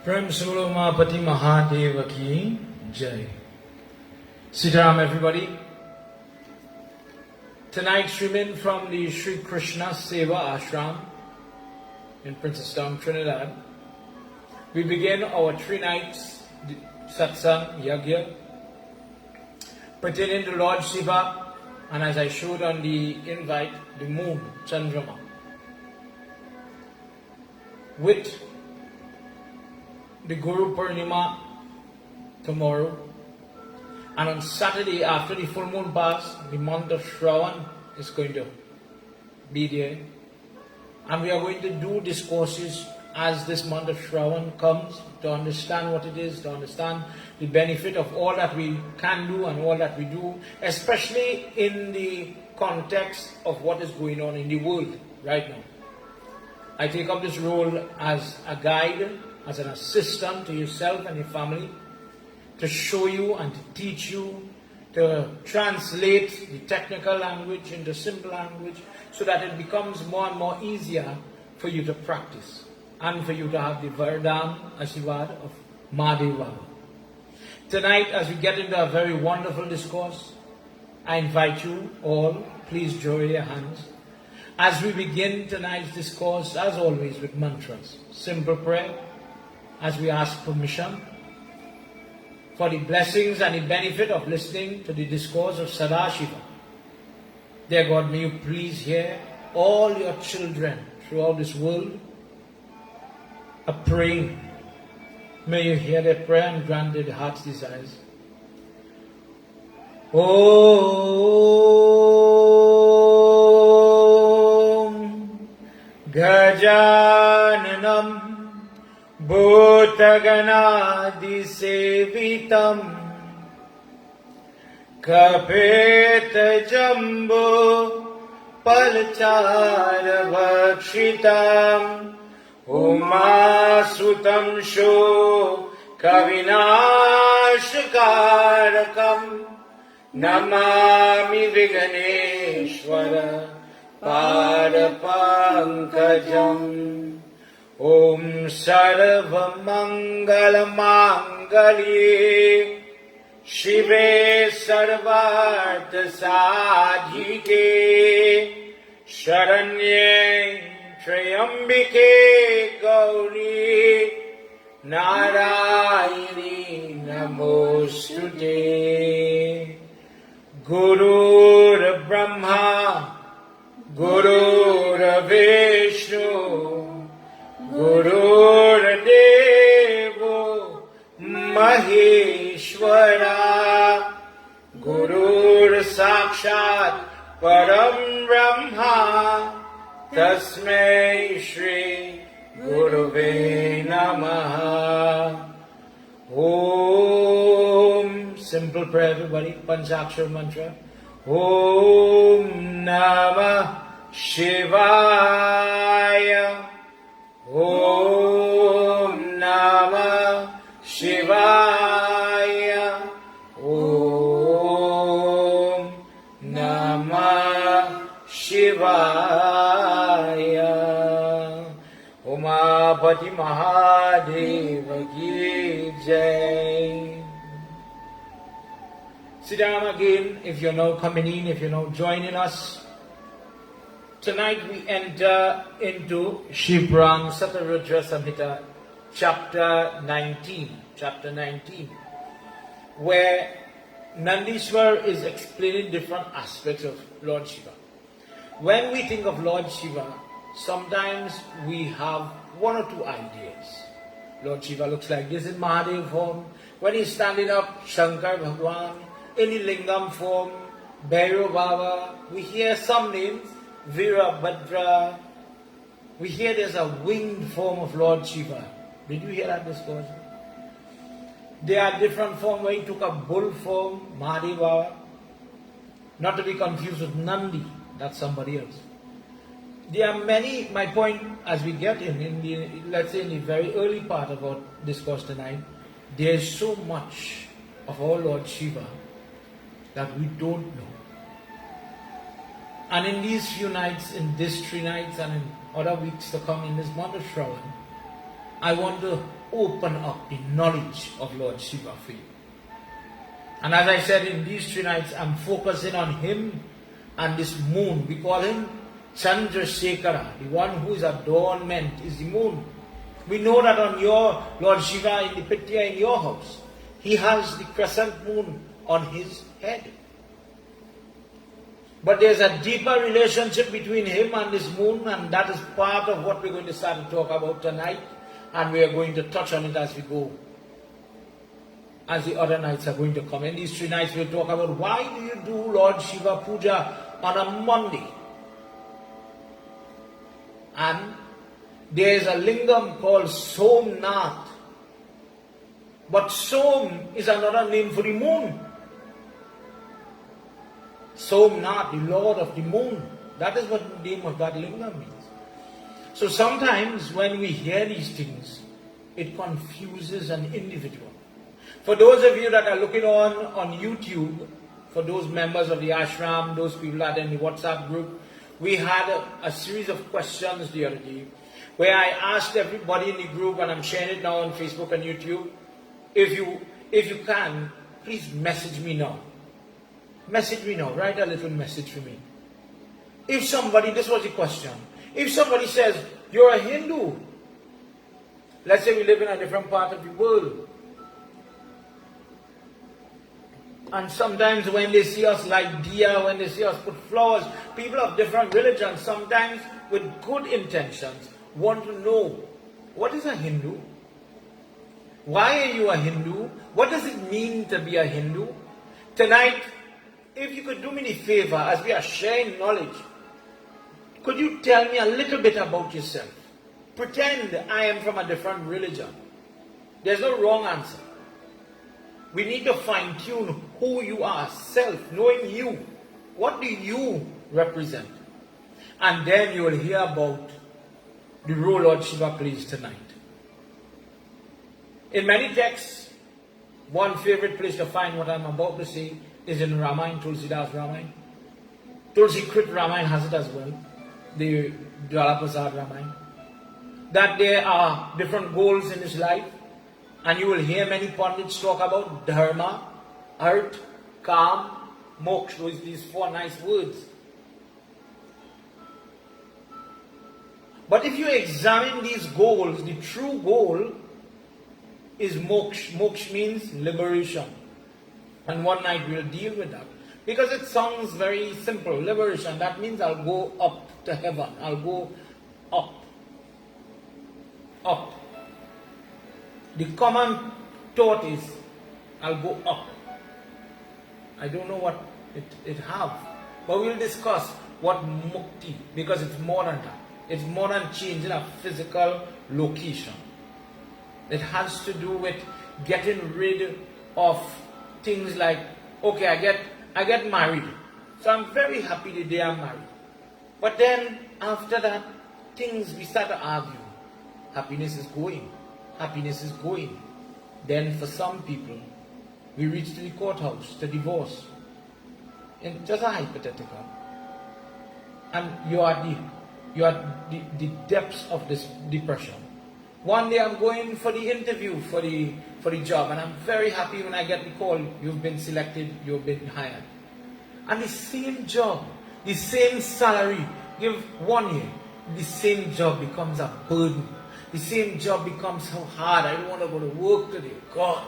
Prem Solo Mahapati Mahadeva ki Jai. Sitaram everybody. Tonight's streaming from the Sri Krsna Seva Ashram in Princestown, Trinidad. We begin our 3 nights satsang yagya pertaining to Lord Shiva, and as I showed on the invite, the moon, Chandrama, with the Guru Purnima tomorrow, and on Saturday after the full moon pass, the month of Shravan is going to be there, and we are going to do discourses as this month of Shravan comes, to understand what it is, to understand the benefit of all that we can do and all that we do, especially in the context of what is going on in the world right now. I take up this role as a guide, as an assistant to yourself and your family, to show you and to teach you, to translate the technical language into simple language, so that it becomes more and more easier for you to practice, and for you to have the Vardhan Ashirvad of Mahadeva. Tonight, as we get into a very wonderful discourse, I invite you all, please join your hands, as we begin tonight's discourse, as always, with mantras. Simple prayer, as we ask permission for the blessings and the benefit of listening to the discourse of Sadashiva. Dear God, may you please hear all your children throughout this world are praying. May you hear their prayer and grant their heart's desires. Om Gajananam Bhutaganadi Sevitam Kapeta Jambu Palchara Vakshitam Umasutam Sho Kavinashkarakam Namami Viganeshwara Padapankajam Om Sarva Mangala Mangali Shive Sarvartha Sadhike Sharanye Trayambike Gauri Narayani Namostute. Gurur Brahma Gurur Vishnu Gurur Devo Maheshwara Gurur Sakshat Param Brahma Tasmai Shri Guruve Namaha. Om. Simple prayer, everybody. Panchakshar mantra. Om Namah Shivaya. Om Namah Shivaya. Om Namah Shivaya. Umapati Mahadeva ki Jai. Sit down again if you're now coming in, if you're now joining us. Tonight we enter into Shivram Satarudra Samhita, chapter 19, where Nandishwar is explaining different aspects of Lord Shiva. When we think of Lord Shiva, sometimes we have 1 or 2 ideas. Lord Shiva looks like this in Mahadev form. When he's standing up, Shankar Bhagwan. In the Lingam form, Bhairav Baba. We hear some names, Virabhadra. We hear there's a winged form of Lord Shiva. Did you hear that discourse? There are different forms where he took a bull form, Mahadev Baba. Not to be confused with Nandi, that's somebody else. There are many, my point as we get in the, let's say in the very early part of our discourse tonight, there is so much of our Lord Shiva that we don't know. And in these few nights, in these 3 nights and in other weeks to come in this month of Shravan, I want to open up the knowledge of Lord Shiva for you. And as I said, in these 3 nights, I'm focusing on him and this moon. We call him Chandrasekhara. The one whose adornment is the moon. We know that on your Lord Shiva, in the Pitya in your house, he has the crescent moon on his head. But there's a deeper relationship between him and this moon, and that is part of what we're going to start to talk about tonight. And we are going to touch on it as we go, as the other nights are going to come. In these 3 nights, we'll talk about why do you do Lord Shiva Puja on a Monday? And there is a lingam called Somnath. But Som is another name for the moon. Somnath, the Lord of the moon. That is what the name of that lingam means. So sometimes when we hear these things, it confuses an individual. For those of you that are looking on YouTube, for those members of the Ashram, those people that are in the WhatsApp group, we had a series of questions the other day where I asked everybody in the group, and I'm sharing it now on Facebook and YouTube, if you can, please message me now. Message me now. Write a little message for me. If somebody, this was the question, if somebody says, you're a Hindu, let's say we live in a different part of the world, and sometimes when they see us light diya, when they see us put flowers, people of different religions, sometimes with good intentions, want to know, what is a Hindu? Why are you a Hindu? What does it mean to be a Hindu? Tonight, if you could do me the favor, as we are sharing knowledge, could you tell me a little bit about yourself? Pretend I am from a different religion. There's no wrong answer. We need to fine-tune who you are, self, knowing you. What do you represent? And then you will hear about the role Lord Shiva plays tonight. In many texts, one favorite place to find what I'm about to say is in Ramayana, Tulsidas Ramayana. Tulsi Krit Ramayana has it as well. The Dwalapasad Ramayana. That there are different goals in his life. And you will hear many pundits talk about dharma, arth, kam, moksha, these 4 nice words. But if you examine these goals, the true goal is moksha. Moksha means liberation. And one night we'll deal with that. Because it sounds very simple, liberation. That means I'll go up to heaven. I'll go up. Up. The common thought is, I'll go up. I don't know what it have. But we'll discuss what mukti, because it's more than that. It's more than changing a physical location. It has to do with getting rid of things like, okay, I get married. So I'm very happy the day I'm married. But then, after that, we start to argue. Happiness is going. Happiness is going. Then for some people, we reach to the courthouse to divorce. And just a hypothetical. And you are the depths of this depression. One day I'm going for the interview for the job, and I'm very happy when I get the call, you've been selected, you've been hired. And the same job, the same salary, give 1 year, the same job becomes a burden. The same job becomes so hard. I don't want to go to work today. God.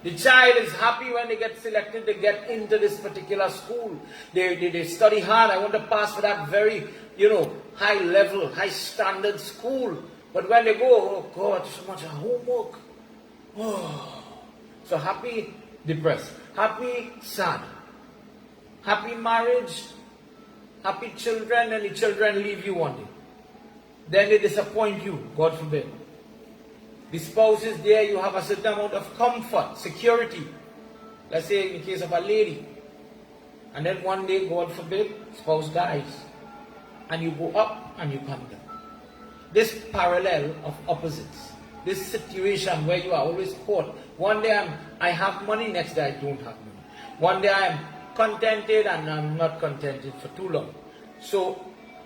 The child is happy when they get selected to get into this particular school. They study hard. I want to pass for that very, high level, high standard school. But when they go, oh God, so much homework. Oh. So happy, depressed. Happy, sad. Happy marriage. Happy children, and the children leave you one day. Then they disappoint you, God forbid. The spouse is there, you have a certain amount of comfort, security. Let's say in the case of a lady. And then one day, God forbid, spouse dies. And you go up and you come down. This parallel of opposites. This situation where you are always caught. One day I have money, next day I don't have money. One day I am contented and I'm not contented for too long. So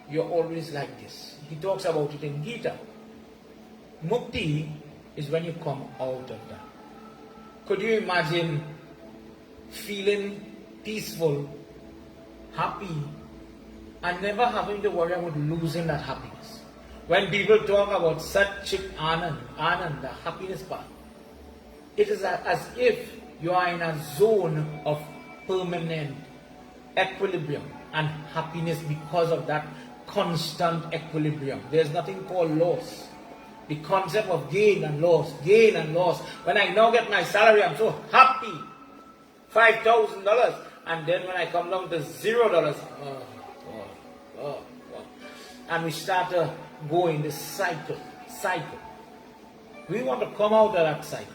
you're always like this. He talks about it in Gita. Mukti is when you come out of that. Could you imagine feeling peaceful, happy, and never having to worry about losing that happiness? When people talk about Satchit Anand, the happiness part, it is as if you are in a zone of permanent equilibrium and happiness because of that constant equilibrium. There's nothing called loss. The concept of gain and loss, gain and loss. When I now get my salary, I'm so happy. $5,000. And then when I come down to $0, and we start to go in this cycle. We want to come out of that cycle.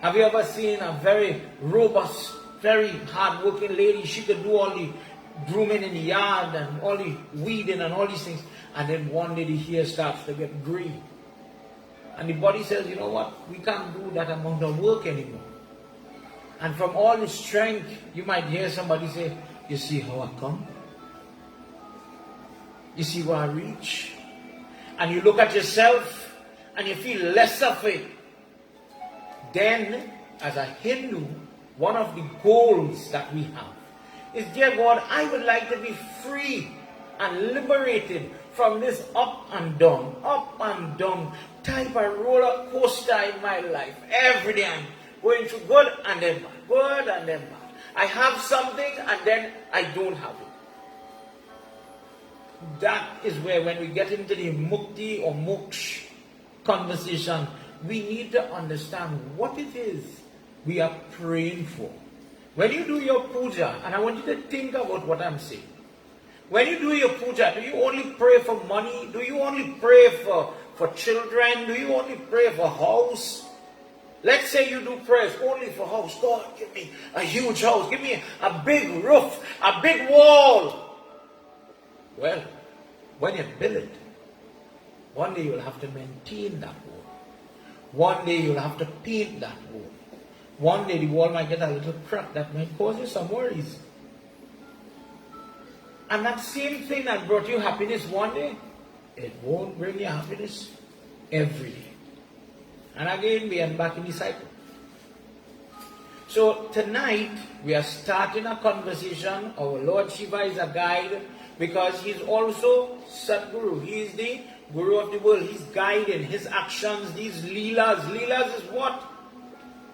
Have you ever seen a very robust, very hard-working lady? She could do all the grooming in the yard and all the weeding and all these things. And then one day the hair starts to get gray. And the body says, you know what? We can't do that amount of work anymore. And from all the strength, you might hear somebody say, you see how I come? You see where I reach? And you look at yourself and you feel less of it. Then, as a Hindu, one of the goals that we have is, dear God, I would like to be free and liberated from this up and down type of roller coaster in my life. Every day I'm going through good and then bad, good and then bad. I have something and then I don't have it. That is where, when we get into the mukti or moksha conversation, we need to understand what it is we are praying for. When you do your puja, and I want you to think about what I'm saying. When you do your puja, do you only pray for money? Do you only pray for children? Do you only pray for house? Let's say you do prayers only for house. God, give me a huge house. Give me a big roof, a big wall. Well, when you build it, one day you'll have to maintain that wall. One day you'll have to paint that wall. One day the wall might get a little crack that might cause you some worries. And that same thing that brought you happiness one day, it won't bring you happiness every day. And again, we end back in the cycle. So tonight, we are starting a conversation. Our Lord Shiva is a guide because He's also Sadguru. He is the Guru of the world. He's guiding His actions, these leelas. Leelas is what?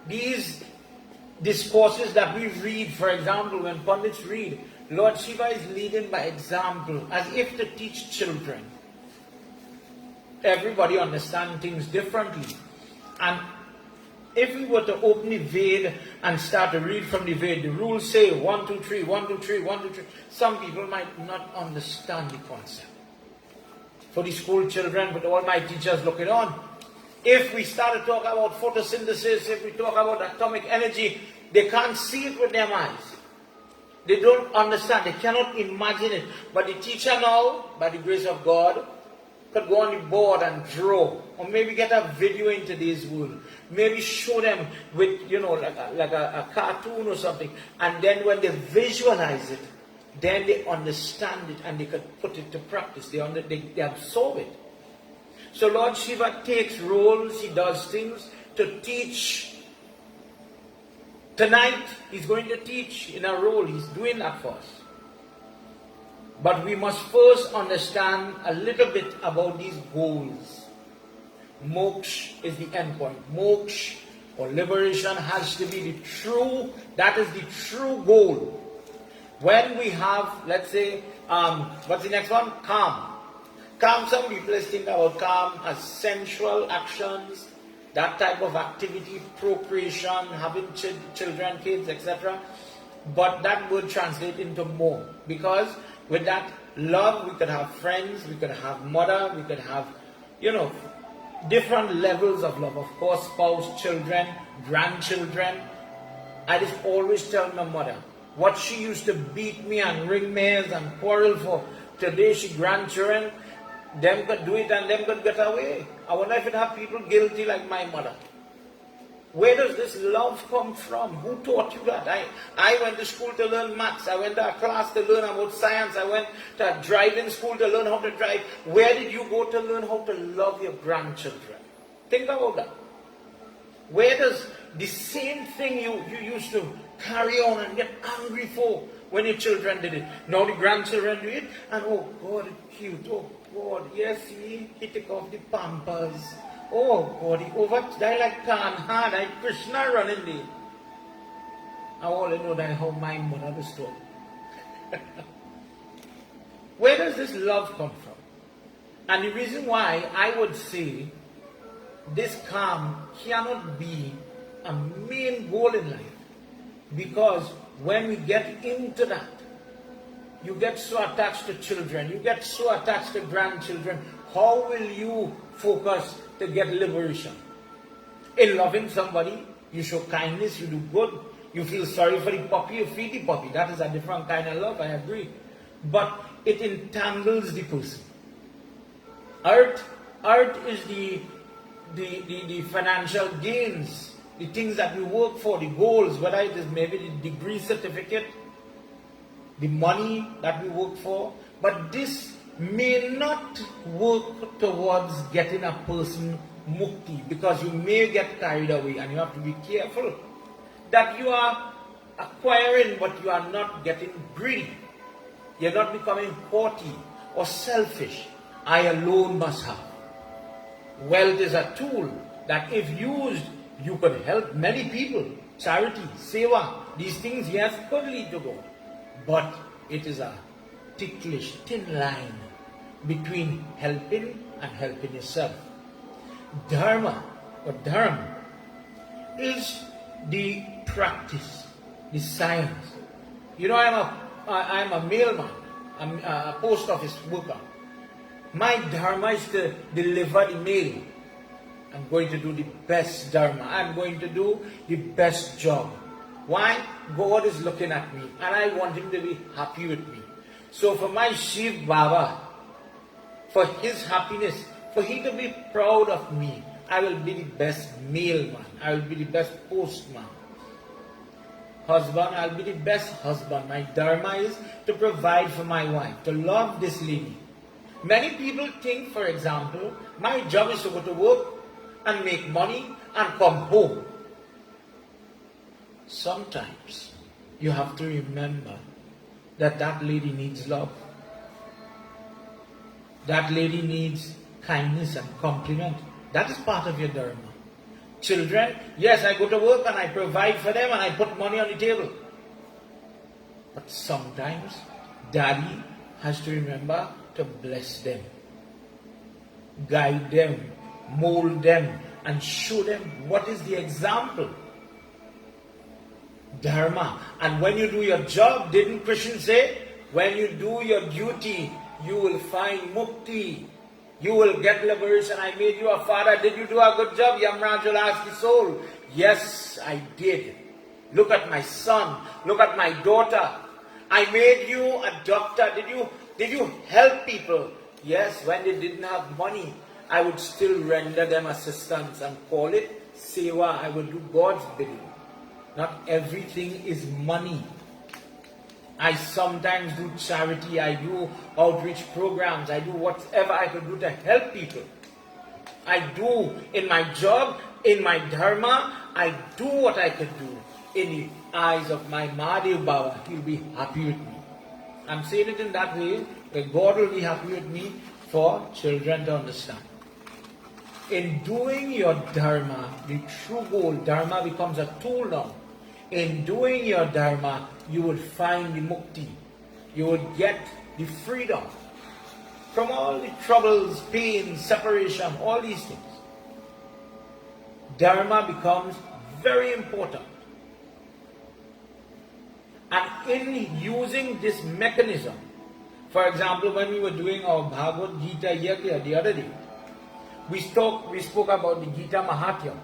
These discourses that we read, for example, when Pandits read, Lord Shiva is leading by example, as if to teach children. Everybody understands things differently. And if we were to open the Ved and start to read from the Ved, the rules say 1, 2, 3, 1, 2, 3, 1, 2, 3. Some people might not understand the concept. For the school children, with all my teachers looking on, if we start to talk about photosynthesis, if we talk about atomic energy, they can't see it with their eyes. They don't understand, they cannot imagine it. But the teacher now, by the grace of God, could go on the board and draw, or maybe get a video in today's world. Maybe show them with, like a cartoon or something. And then when they visualize it, then they understand it and they could put it to practice. They absorb it. So Lord Shiva takes roles, He does things to teach. Tonight, He's going to teach in a role. He's doing that for us. But we must first understand a little bit about these goals. Moksha is the end point. Moksha or liberation has to be that is the true goal. When we have, let's say, what's the next one? Calm. Calm, some people think about calm as sensual actions, that type of activity, procreation, having children, kids, etc. But that would translate into more. Because with that love, we could have friends, we could have mother, we could have, different levels of love. Of course, spouse, children, grandchildren. I just always tell my mother, what she used to beat me and ring mares and quarrel for, today she grandchildren, them could do it and them could get away. I wonder if it have people guilty like my mother. Where does this love come from? Who taught you that? I went to school to learn maths. I went to a class to learn about science. I went to a driving school to learn how to drive. Where did you go to learn how to love your grandchildren? Think about that. Where does the same thing you used to carry on and get angry for when your children did it? Now the grandchildren do it, and oh God, it's cute. Oh God, yes, he took off the pampers. Oh God, he over die like can hard, like Krsna running there. I want to know that how my mother was taught. Where does this love come from? And the reason why I would say this calm cannot be a main goal in life, because when we get into that, you get so attached to children, you get so attached to grandchildren. How will you focus to get liberation? In loving somebody, you show kindness, you do good, you feel sorry for the puppy, you feed the puppy. That is a different kind of love, I agree. But it entangles the person. Art is the financial gains, the things that we work for, the goals, whether it is maybe the degree certificate, the money that we work for. But this may not work towards getting a person mukti, because you may get carried away, and you have to be careful that you are acquiring but you are not getting greedy. You're not becoming haughty or selfish. I alone must have. Wealth is a tool that if used, you could help many people. Charity, Seva, these things, yes, could lead to God. But it is a ticklish, thin line between helping and helping yourself. Dharma, or dharma, is the practice, the science. You know, I'm a mailman, I'm a post office worker. My dharma is to deliver the mail. I'm going to do the best dharma. I'm going to do the best job. Why? God is looking at me, and I want Him to be happy with me. So for my Shiv Baba, for his happiness, for he to be proud of me, I will be the best mailman. I will be the best postman. Husband, I'll be the best husband. My dharma is to provide for my wife, to love this lady. Many people think, for example, my job is to go to work and make money and come home. Sometimes you have to remember that that lady needs love. That lady needs kindness and compliment. That is part of your dharma. Children, yes, I go to work and I provide for them and I put money on the table. But sometimes daddy has to remember to bless them, guide them, mold them, and show them what is the example. Dharma. And when you do your job, didn't Krishna say, when you do your duty, you will find mukti. You will get liberation. I made you a father. Did you do a good job? Yamraj will ask the soul. Yes, I did. Look at my son. Look at my daughter. I made you a doctor. Did you help people? Yes, when they didn't have money, I would still render them assistance and call it Seva. I will do God's bidding. Not everything is money. I sometimes do charity, I do outreach programs, I do whatever I could do to help people. I do in my job, in my dharma, I do what I could do. In the eyes of my Mahadev Baba, He'll be happy with me. I'm saying it in that way, that God will be happy with me for children to understand. In doing your dharma, the true goal, dharma becomes a tool now. In doing your dharma, you will find the mukti. You will get the freedom from all the troubles, pain, separation, all these things. Dharma becomes very important. And in using this mechanism, for example, when we were doing our Bhagavad Gita Yajna the other day, we spoke about the Gita Mahatya.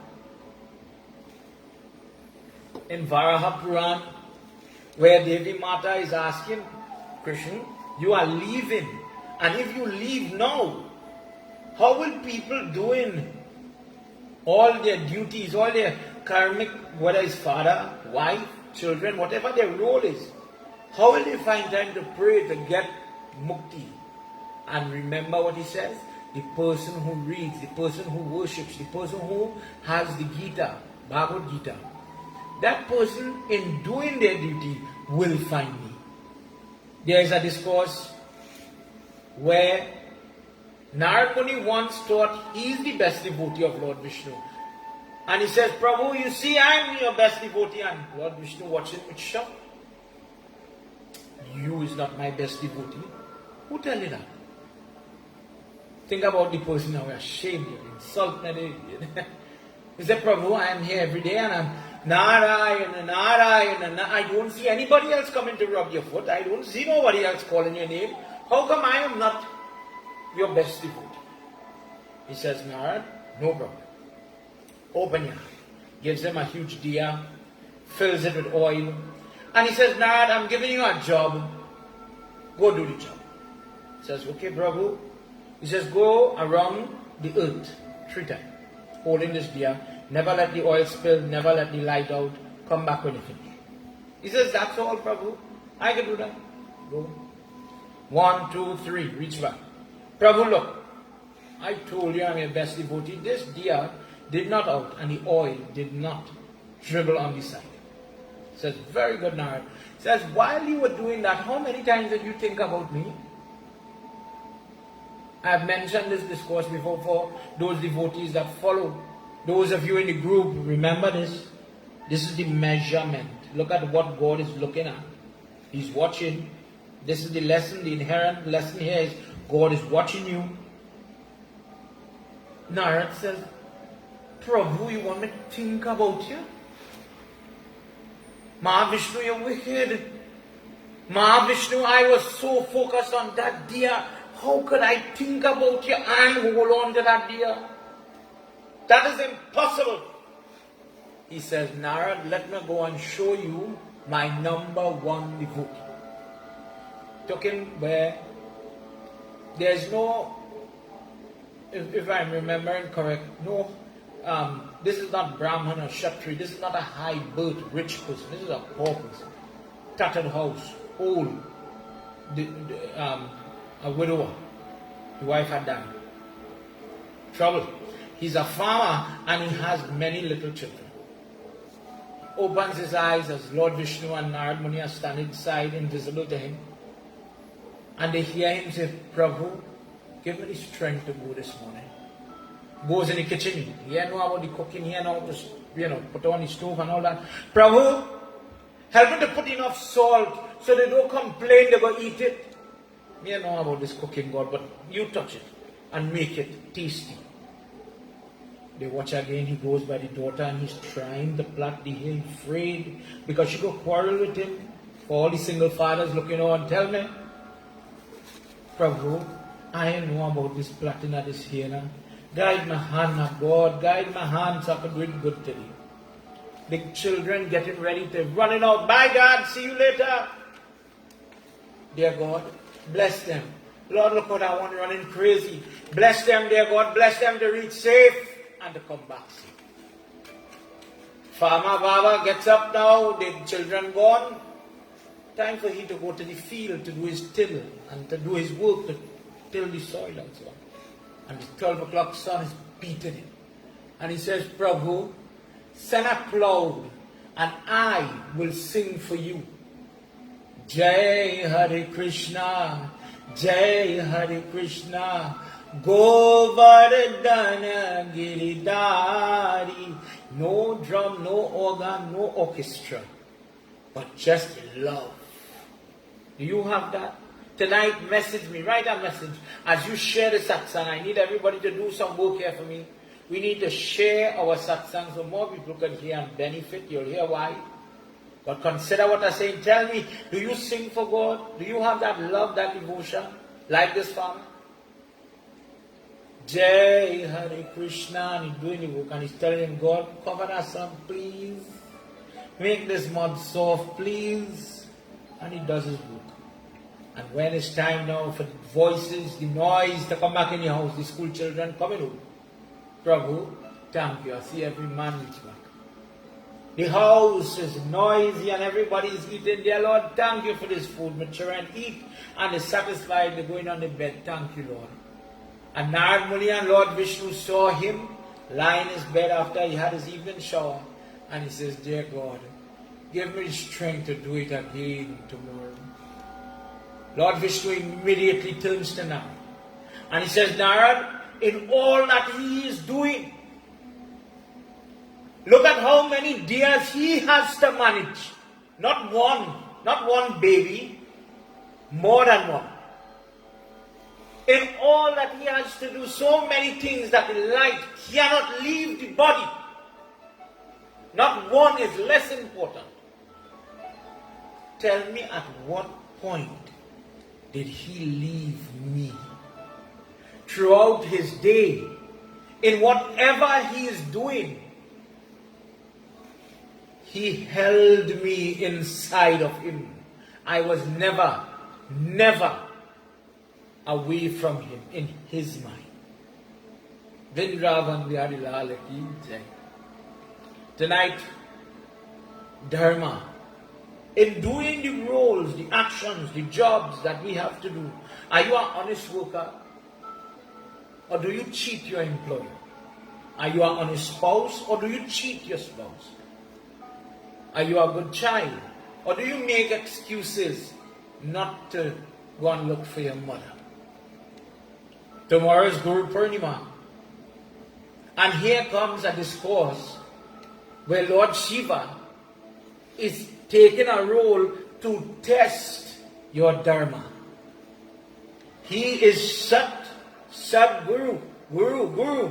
In Varaha Puran, where Devi Mata is asking Krishna, you are leaving, and if you leave now, how will people doing all their duties, all their karmic, whether it's father, wife, children, whatever their role is, how will they find time to pray to get mukti? And remember what he says? The person who reads, the person who worships, the person who has the Gita, Bhagavad Gita, that person in doing their duty will find me. There is a discourse where Narad Muni once thought he is the best devotee of Lord Vishnu. And he says, Prabhu, you see, I am your best devotee. And Lord Vishnu watched him with shock. You is not my best devotee. Who tell you that? Think about the person now, ashamed, you're insulted. He said, Prabhu, I am here every day and I'm Narayana. I don't see anybody else coming to rub your foot. I don't see nobody else calling your name. How come I am not your best devotee? He says, Narad, no problem. Open your hand. Gives him a huge diya, fills it with oil. And he says, Narad, I'm giving you a job. Go do the job. He says, okay, Prabhu. He says, go around the earth 3 times, holding this diya. Never let the oil spill, never let the light out. Come back when you finish. He says, that's all, Prabhu. I can do that. Go. 1, 2, 3, reach back. Prabhu, look. I told you I'm your best devotee. This diya did not out and the oil did not dribble on the side. He says, very good, Narad. He says, while you were doing that, how many times did you think about me? I have mentioned this discourse before for those devotees that follow. Those of you in the group, remember this. This is the measurement. Look at what God is looking at. He's watching. This is the lesson. The inherent lesson here is God is watching you. Narad says, Prabhu, you want me to think about you? Mahavishnu, you're wicked. Mahavishnu, I was so focused on that diya. How could I think about you and hold on to that diya? That is impossible. He says, Narad, let me go and show you my number 1 devotee. Took him where there's no, if I'm remembering correct, no, this is not Brahman or Kshatri. This is not a high birth, rich person. This is a poor person. Tattered house, old, a widower. The wife had died. Trouble. He's a farmer and he has many little children. Opens his eyes as Lord Vishnu and Narad Muni are standing beside, invisible to him. And they hear him say, Prabhu, give me the strength to go this morning. Goes in the kitchen. He know about the cooking. He know to, put on the stove and all that. Prabhu, help me to put enough salt so they don't complain they will eat it. Me know about this cooking, God, but you touch it and make it tasty. They watch again, he goes by the daughter and he's trying to plot the hair, afraid because she go quarrel with him. All the single fathers looking on, tell me, Prabhu, I know about this plotting of this hair. Guide my hand, God, guide my hand so I can do it good today. The children getting ready to running out. Bye God, see you later. Dear God, bless them. Lord, look what I want running crazy. Bless them, dear God, bless them to reach safe and to come back safe. Farmer Baba gets up now, the children gone. Time for him to go to the field to do his till and to do his work, to till the soil and so on. And the 12 o'clock sun is beating him. And he says, Prabhu, send a cloud and I will sing for you. Jai Hare Krishna, Jai Hare Krishna, Govardhana Giridhari. No drum, no organ, no orchestra, but just love. Do you have that? Tonight, message me, write a message. As you share the satsang, I need everybody to do some work here for me. We need to share our satsang so more people can hear and benefit. You'll hear why. But consider what I'm saying. Tell me, do you sing for God? Do you have that love, that devotion? Like this farmer? Jai Hare Krishna. And he's doing the work and he's telling him, God, cover that sun, please. Make this mud soft, please. And he does his work. And when it's time now for the voices, the noise to come back in your house, the school children coming home. Prabhu, thank you. I see every man reach back. The house is noisy and everybody is eating. Dear Lord, thank you for this food. My children eat and they're satisfied. They're going on the bed. Thank you, Lord. And Narad Muni and Lord Vishnu saw him lying in his bed after he had his evening shower. And he says, dear God, give me strength to do it again tomorrow. Lord Vishnu immediately turns to Narad. And he says, Narad, in all that he is doing, look at how many deers he has to manage. Not one baby, more than one. In all that he has to do, so many things that the light cannot leave the body. Not one is less important. Tell me at what point did he leave me? Throughout his day, in whatever he is doing, he held me inside of him. I was never away from him in his mind. Vrindavan Bihari Lal Ki Jai. Tonight, Dharma. In doing the roles, the actions, the jobs that we have to do, are you an honest worker? Or do you cheat your employer? Are you an honest spouse? Or do you cheat your spouse? Are you a good child? Or do you make excuses not to go and look for your mother? Tomorrow is Guru Purnima. And here comes a discourse where Lord Shiva is taking a role to test your dharma. He is Sat Guru, Guru,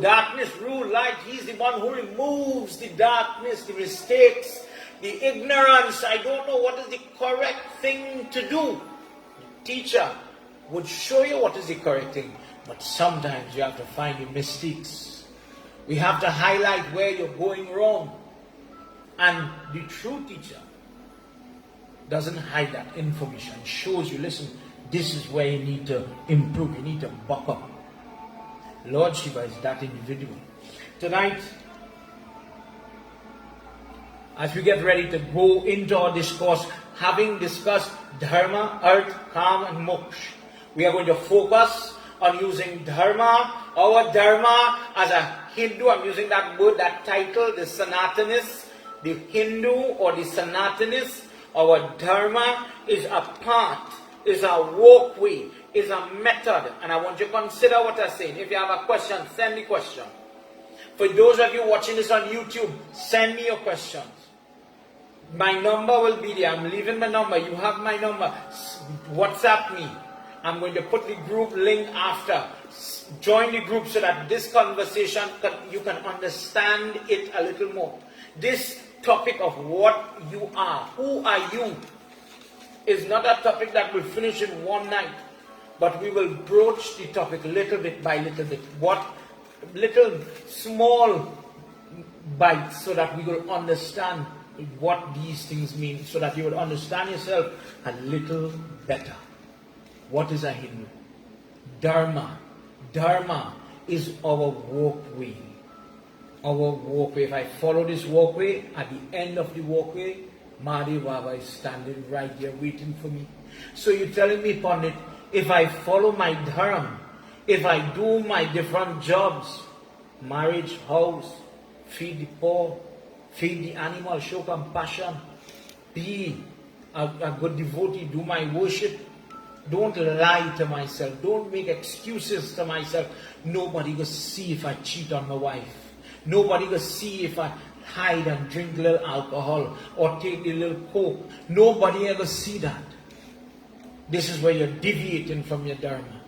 darkness, rule, light. He's the one who removes the darkness, the mistakes, the ignorance. I don't know what is the correct thing to do. The teacher would show you what is the correct thing, but sometimes you have to find the mistakes. We have to highlight where you're going wrong. And the true teacher doesn't hide that information. Shows you, listen, this is where you need to improve. You need to buck up. Lord Shiva is that individual. Tonight, as we get ready to go into our discourse, having discussed Dharma, Earth, Kam and Moksha, we are going to focus on using Dharma, our Dharma as a Hindu. I'm using that word, that title, the Sanatanis, the Hindu or the Sanatanis. Our Dharma is a path, is a walkway, is a method. And I want you to consider what I'm saying. If you have a question, send the question. For those of you watching this on YouTube, send me your questions. My number will be there. I'm leaving my number. You have my number. WhatsApp me. I'm going to put the group link after. Join the group so that this conversation, you can understand it a little more. This topic of what you are, who are you, is not a topic that will finish in one night. But we will broach the topic little bit by little bit. What little small bites so that we will understand what these things mean. So that you will understand yourself a little better. What is a Hindu? Dharma. Dharma is our walkway. Our walkway. If I follow this walkway, at the end of the walkway, Mahadi Baba is standing right there waiting for me. So you're telling me, Pandit, if I follow my dharma, if I do my different jobs, marriage, house, feed the poor, feed the animal, show compassion, be a good devotee, do my worship, don't lie to myself, don't make excuses to myself. Nobody will see if I cheat on my wife. Nobody will see if I hide and drink a little alcohol or take a little coke. Nobody ever see that. This is where you're deviating from your dharma.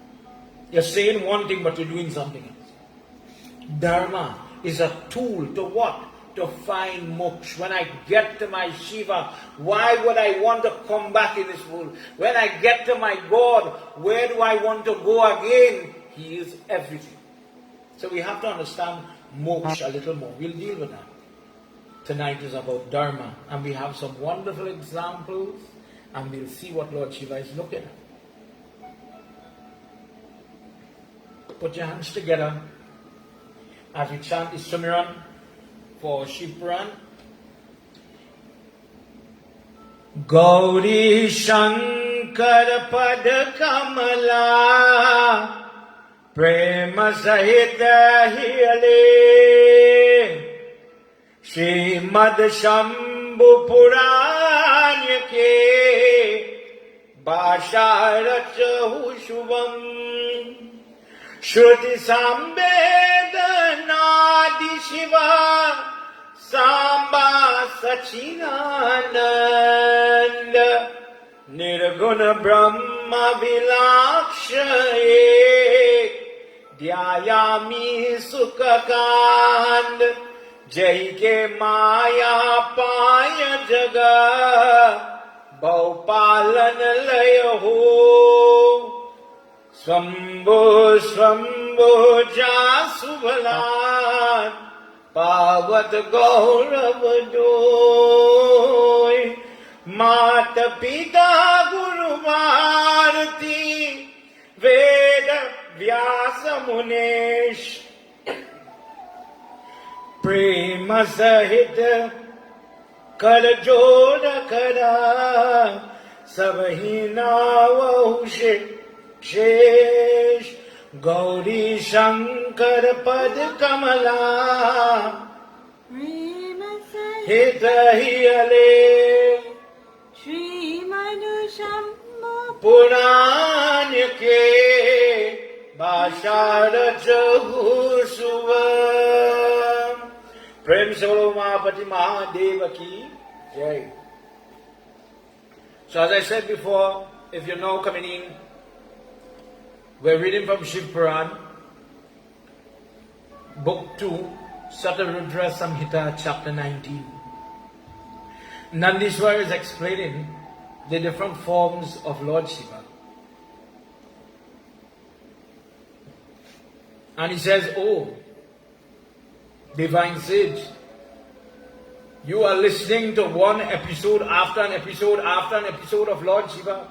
You're saying one thing but you're doing something else. Dharma is a tool to what? To find moksha. When I get to my Shiva, why would I want to come back in this world? When I get to my God, where do I want to go again? He is everything. So we have to understand moksha a little more. We'll deal with that. Tonight is about Dharma. And we have some wonderful examples. And we'll see what Lord Shiva is looking at. Put your hands together as we chant the Sumiran for Shipran. Gauri Shankar Pad Kamala Prema Sahita Hiyale Srimad Shambhu Puranya Ke Bhasha Rachahu Shubham Shruti Samvedanadi Shiva Samba Sachinananda Nirguna Brahma Vilakshaye Dhyayami Sukhakand Jai ke Maya Paya Jaga Baupalan Layaho Swambhu Swambhu Jasubalan Pavat Gaurav Doy Mata Pita Guru Bharati Veda Vyasa Munesh Prema Sahita Kala Joda Kara Sabahina Vahushe Shesh Gauri Shankar Pad Kamala Hita Hiyale Shri Manushambhu Puranya Ke Bhasha Rachahu Shubham. Prem Solo Mahapati Mahadeva Ki Jai. So as I said before, if you're now coming in, we're reading from Shiv Puran, Book 2, Satarudra Samhita, Chapter 19. Nandishwar is explaining the different forms of Lord Shiva. And he says, oh, divine sage, you are listening to one episode after an episode after an episode of Lord Shiva.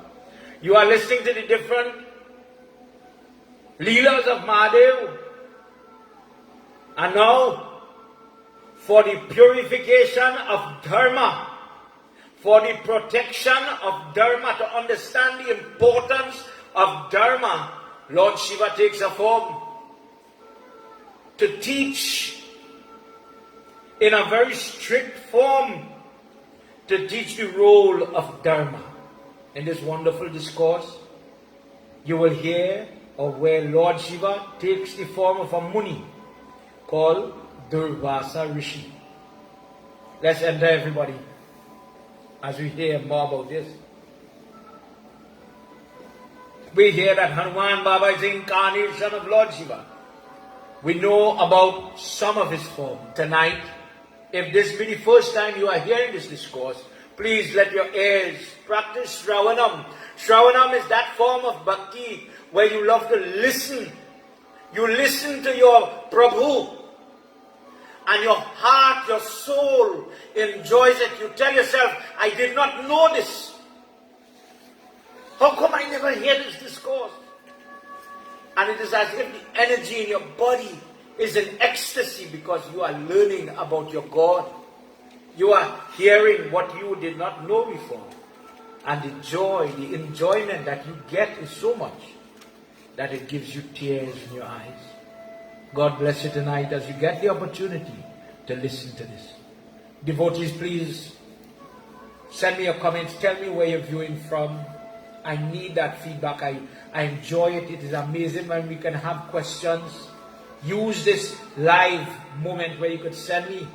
You are listening to the different Leelas of Mahadev. And now, for the purification of Dharma, for the protection of Dharma, to understand the importance of Dharma, Lord Shiva takes a form to teach in a very strict form, to teach the role of Dharma. In this wonderful discourse, you will hear of where Lord Shiva takes the form of a Muni called Durvasa Rishi. Let's enter, everybody, as we hear more about this. We hear that Hanuman Baba is the incarnation of Lord Shiva. We know about some of his form. Tonight, if this be the first time you are hearing this discourse, please let your ears practice Shravanam. Shravanam is that form of bhakti where you love to listen. You listen to your Prabhu, and your heart, your soul enjoys it. You tell yourself, I did not know this. How come I never hear this discourse? And it is as if the energy in your body is in ecstasy because you are learning about your God. You are hearing what you did not know before. And the joy, the enjoyment that you get is so much that it gives you tears in your eyes. God bless you tonight as you get the opportunity to listen to this. Devotees, please send me your comments. Tell me where you're viewing from. I need that feedback. I enjoy it. It is amazing when we can have questions. Use this live moment where you could send me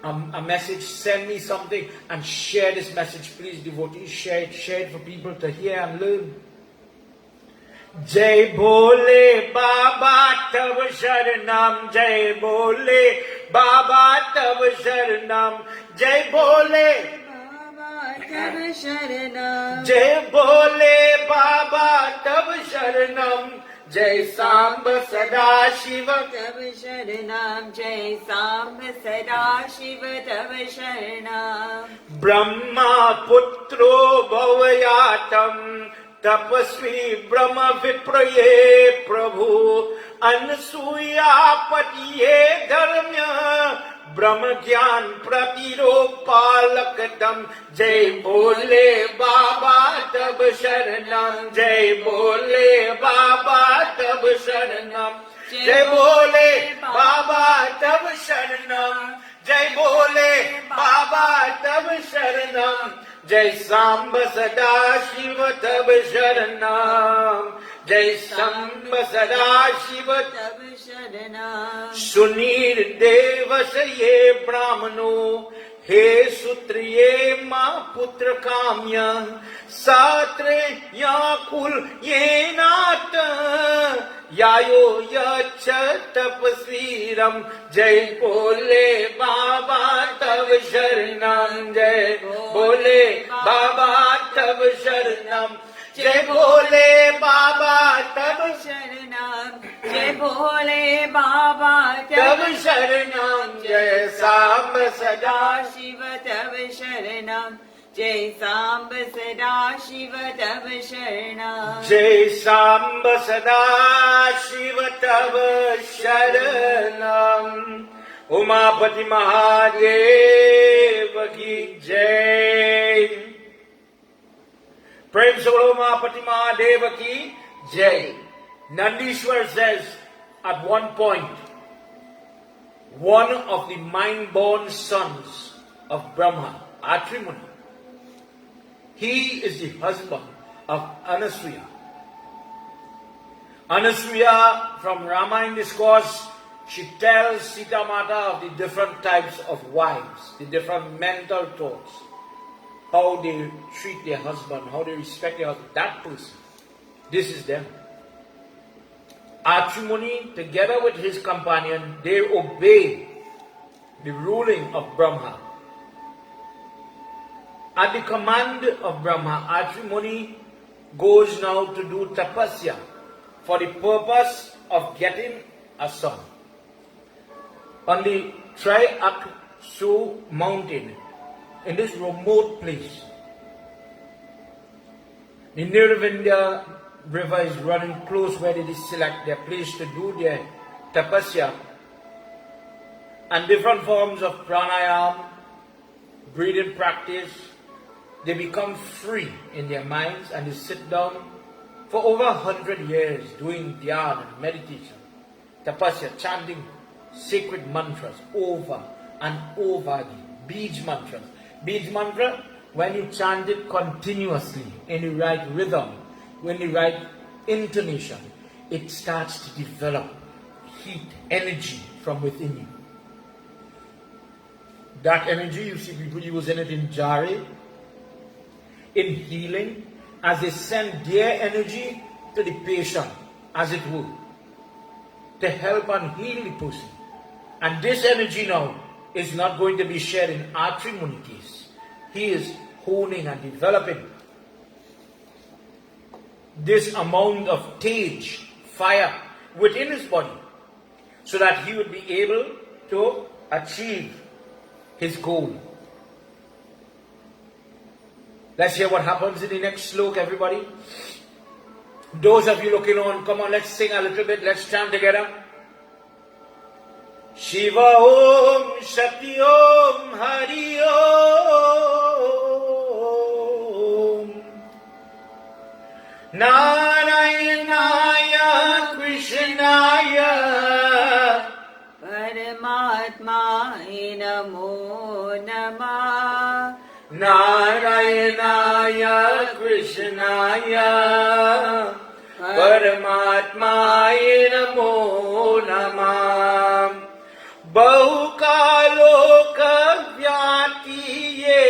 a message, send me something, and share this message. Please, devotees, share it for people to hear and learn. Jai Bole Baba Tav Sharanam, Jai Bole Baba Tav Sharanam, Jai Bole Baba Tav Sharanam, Jai Bole Baba Tav Sharanam, Jai Samba Sada Shiva Tav Sharanam, Jai Samba Sada Shiva Tav Sharanam, Brahma Putro Bhavayatam tapasvi brahma vipraye prabhu ansuya patiye dharmya brahma gyan pratiropalakadam jai bole baba tab sharanam jai bole baba tab sharanam jai bole baba tab sharanam jai bole baba tab sharanam jai samba sada shiva tab sharanam jai samba sada shiva tab sharanam sunir devasaye brahmano he sutriye ma putra kamya satre yakul yenata yayo yacha tapasviram jai bole baba tav sharanam jai bole baba tav sharanam jai bole baba tav sharanam jai bole baba tav sharanam jai samba sada Shiva tav sharanam jai samba sada Shiva tav sharanam jai samba sada shiva tav sharanam umapati mahadev ki jai prem se bolo umapati mahadev ki jai. Nandishwar says at one point, one of the mind-born sons of Brahma, Atri Muni, he is the husband of Anasuya. Anasuya, from Ramayana discourse, she tells Sita Mata of the different types of wives, the different mental thoughts, how they treat their husband, how they respect their husband. That person, this is them. Atri Muni, together with his companion, they obey the ruling of Brahma. At the command of Brahma, Atri Muni goes now to do tapasya for the purpose of getting a son. On the Triaksu mountain, in this remote place, the Nirvindya river is running close where they select their place to do their tapasya, and different forms of pranayam, breathing practice, they become free in their minds and they sit down for over 100 years doing Gyaan and meditation, tapasya, chanting sacred mantras over and over again. Bij mantras. Bij mantra, when you chant it continuously in the right rhythm, when the right intonation, it starts to develop heat, energy from within you. That energy, you see people using it in jari, in healing, as they send their energy to the patient, as it would, to help and heal the person. And this energy now is not going to be shared in Atri Muni case. He is honing and developing this amount of tej, fire, within his body, so that he would be able to achieve his goal. Let's hear what happens in the next slok, everybody. Those of you looking on, come on, let's sing a little bit, let's chant together. Shiva Om Shakti Om Hari Om Narayanaya Krishnaya Paramatmaya Namo Namah Narayanaya Krishnaya Paramatmaya Namo Namah Bahukaloka Vyatiye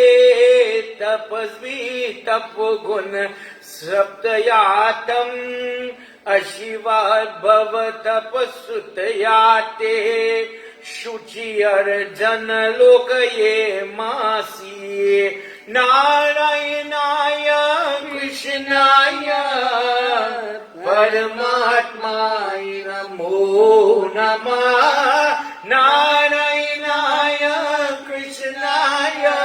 Tapasvi Tapugun Saptayatam Ashivad Bhava Tapasutayate Shuchiyar Janalokaye Masi Narayanaya Krishnaya Paramatmaya Namo Namah Narayanaya Krishnaya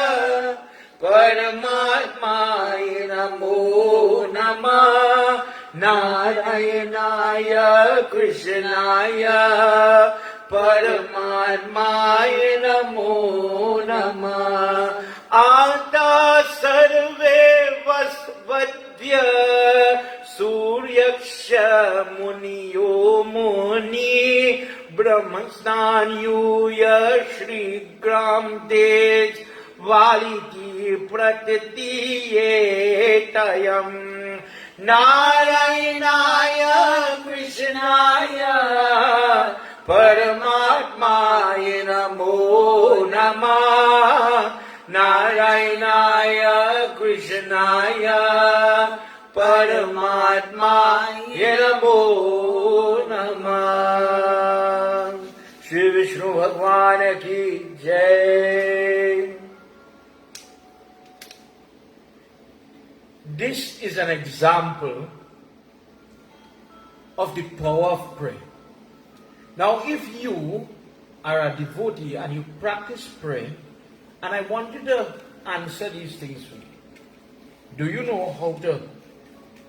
Paramatmaya Namo Namah Narayanaya Krishnaya Paramatmaya Namo Namah Ata Sarve Vasvadya Suryaksha Muniyo Muni Brahmasnanyuya Shri Gram Tej Valiti Pratitiyetayam Narayanaya Krishnaya Paramatmaya Namo Namah Narayanaya Krishnaya Paramatmaya Namo Namah. Shri Vishnu Bhagwan ki Jai. This is an example of the power of prayer. Now, if you are a devotee and you practice prayer, and I want you to answer these things for me. Do you know how to,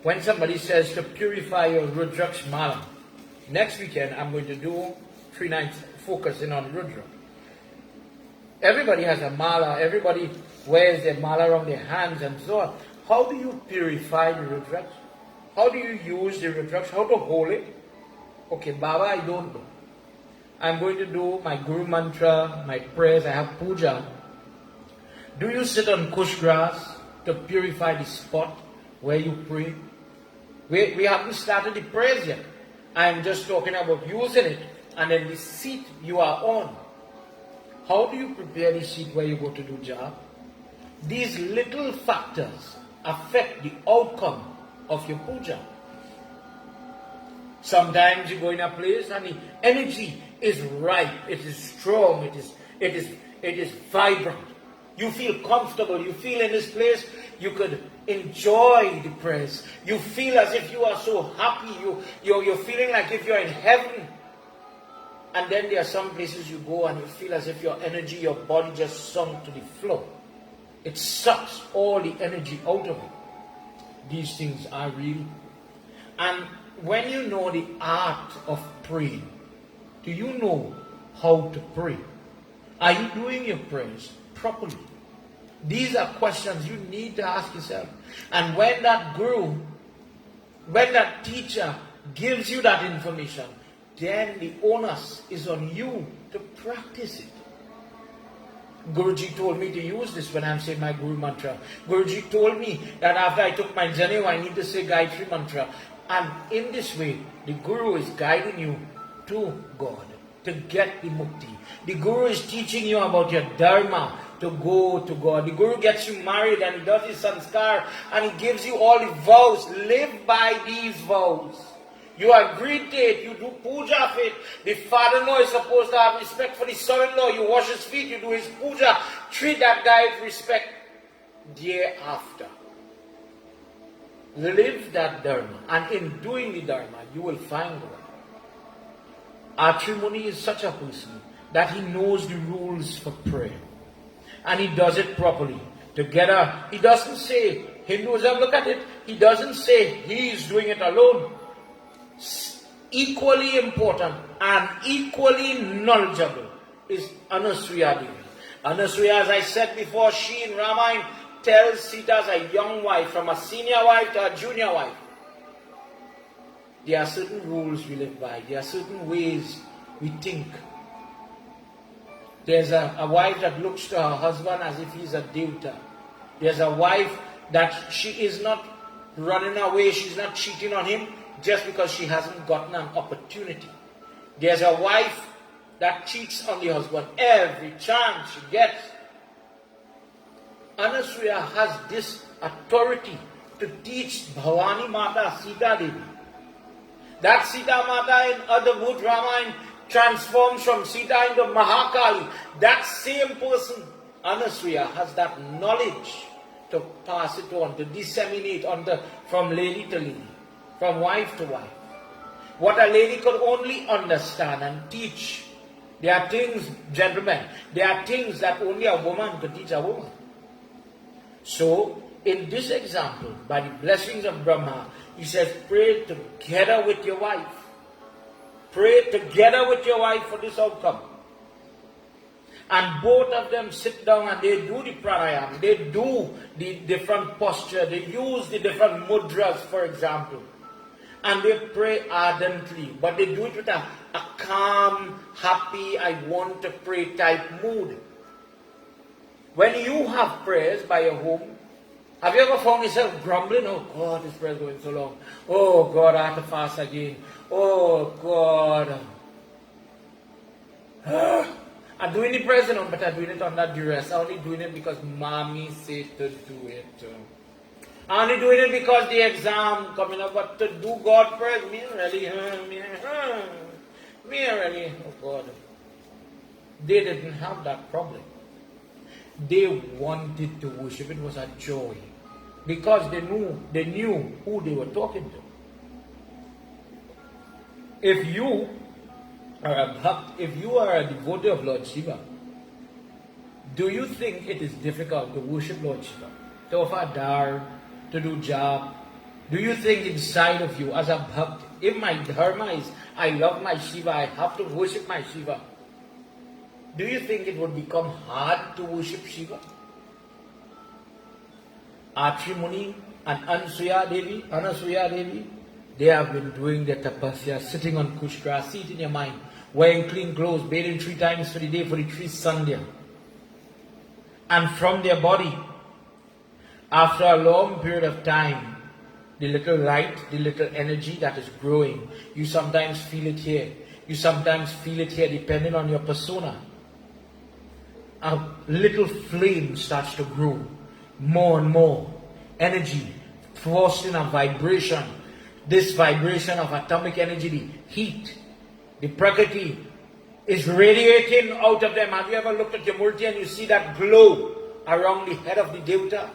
when somebody says to purify your Rudraksh Mala, next weekend I'm going to do 3 nights focusing on Rudra. Everybody has a mala, everybody wears their mala around their hands and so on. How do you purify the Rudraksh? How do you use the Rudraksh? How to hold it? Okay, Baba, I don't know. I'm going to do my Guru Mantra, my prayers, I have puja. Do you sit on kush grass to purify the spot where you pray? We haven't started the prayers yet. I'm just talking about using it. And then the seat you are on. How do you prepare the seat where you go to do japa? These little factors affect the outcome of your puja. Sometimes you go in a place and the energy is right, it is strong, it is vibrant. You feel comfortable, you feel in this place you could enjoy the prayers. You feel as if you are so happy, you're feeling like if you're in heaven. And then there are some places you go and you feel as if your energy, your body just sunk to the floor. It sucks all the energy out of it. These things are real. And when you know the art of praying, do you know how to pray? Are you doing your prayers properly? These are questions you need to ask yourself. And when that guru, when that teacher gives you that information, then the onus is on you to practice it. Guruji told me to use this when I'm saying my Guru Mantra. Guruji told me that after I took my Janewa, I need to say Gayatri Mantra. And in this way, the Guru is guiding you to God, to get the mukti. The Guru is teaching you about your dharma, to go to God. The Guru gets you married and he does his sanskar and he gives you all the vows. Live by these vows. You agree to it, you do puja for it. The father-in-law is supposed to have respect for the son-in-law. You wash his feet, you do his puja. Treat that guy with respect thereafter. Live that dharma. And in doing the dharma, you will find God. Atri Muni is such a person that he knows the rules for prayer. And he does it properly. Together, he doesn't say, Hinduism, look at it. He doesn't say he is doing it alone. Equally important and equally knowledgeable is Anasuya Devi. Anasuya, as I said before, she in Ramayana tells Sita as a young wife, from a senior wife to a junior wife. There are certain rules we live by. There are certain ways we think. There's a wife that looks to her husband as if he's a devta. There's a wife that she is not running away, she's not cheating on him just because she hasn't gotten an opportunity. There's a wife that cheats on the husband every chance she gets. Anasuya has this authority to teach Bhavani Mata Sita Devi. That Sita Mata in Adabhut Ramayana transforms from Sita into Mahakali. That same person, Anasuya, has that knowledge to pass it on, to disseminate from lady to lady, from wife to wife. What a lady could only understand and teach. There are things, gentlemen, there are things that only a woman could teach a woman. So, in this example, by the blessings of Brahma, he says, pray together with your wife. Pray together with your wife for this outcome. And both of them sit down and they do the pranayama. They do the different posture. They use the different mudras, for example. And they pray ardently. But they do it with a calm, happy, I want to pray type mood. When you have prayers by your home, have you ever found yourself grumbling? Oh God, this prayer is going so long. Oh God, I have to fast again. Oh God. I'm doing the prayers, but I'm doing it under duress. I'm only doing it because mommy said to do it. I'm only doing it because the exam coming up, but to do God prayers, me really, oh God. They didn't have that problem. They wanted to worship. It was a joy. Because they knew who they were talking to. If you are a devotee of Lord Shiva, do you think it is difficult to worship Lord Shiva? To offer dar, to do jap? Do you think inside of you as a bhakt, if my dharma is, I love my Shiva, I have to worship my Shiva, do you think it would become hard to worship Shiva? Atri Muni and Anasuya Devi, they have been doing their tapasya, sitting on kushra, see it in your mind, wearing clean clothes, bathing 3 times for the day for the 3 sandhya. And from their body, after a long period of time, the little light, the little energy that is growing, you sometimes feel it here, you sometimes feel it here, depending on your persona. A little flame starts to grow, more and more energy, forcing a vibration. This vibration of atomic energy, the heat, the prakriti is radiating out of them. Have you ever looked at your murti and you see that glow around the head of the devta?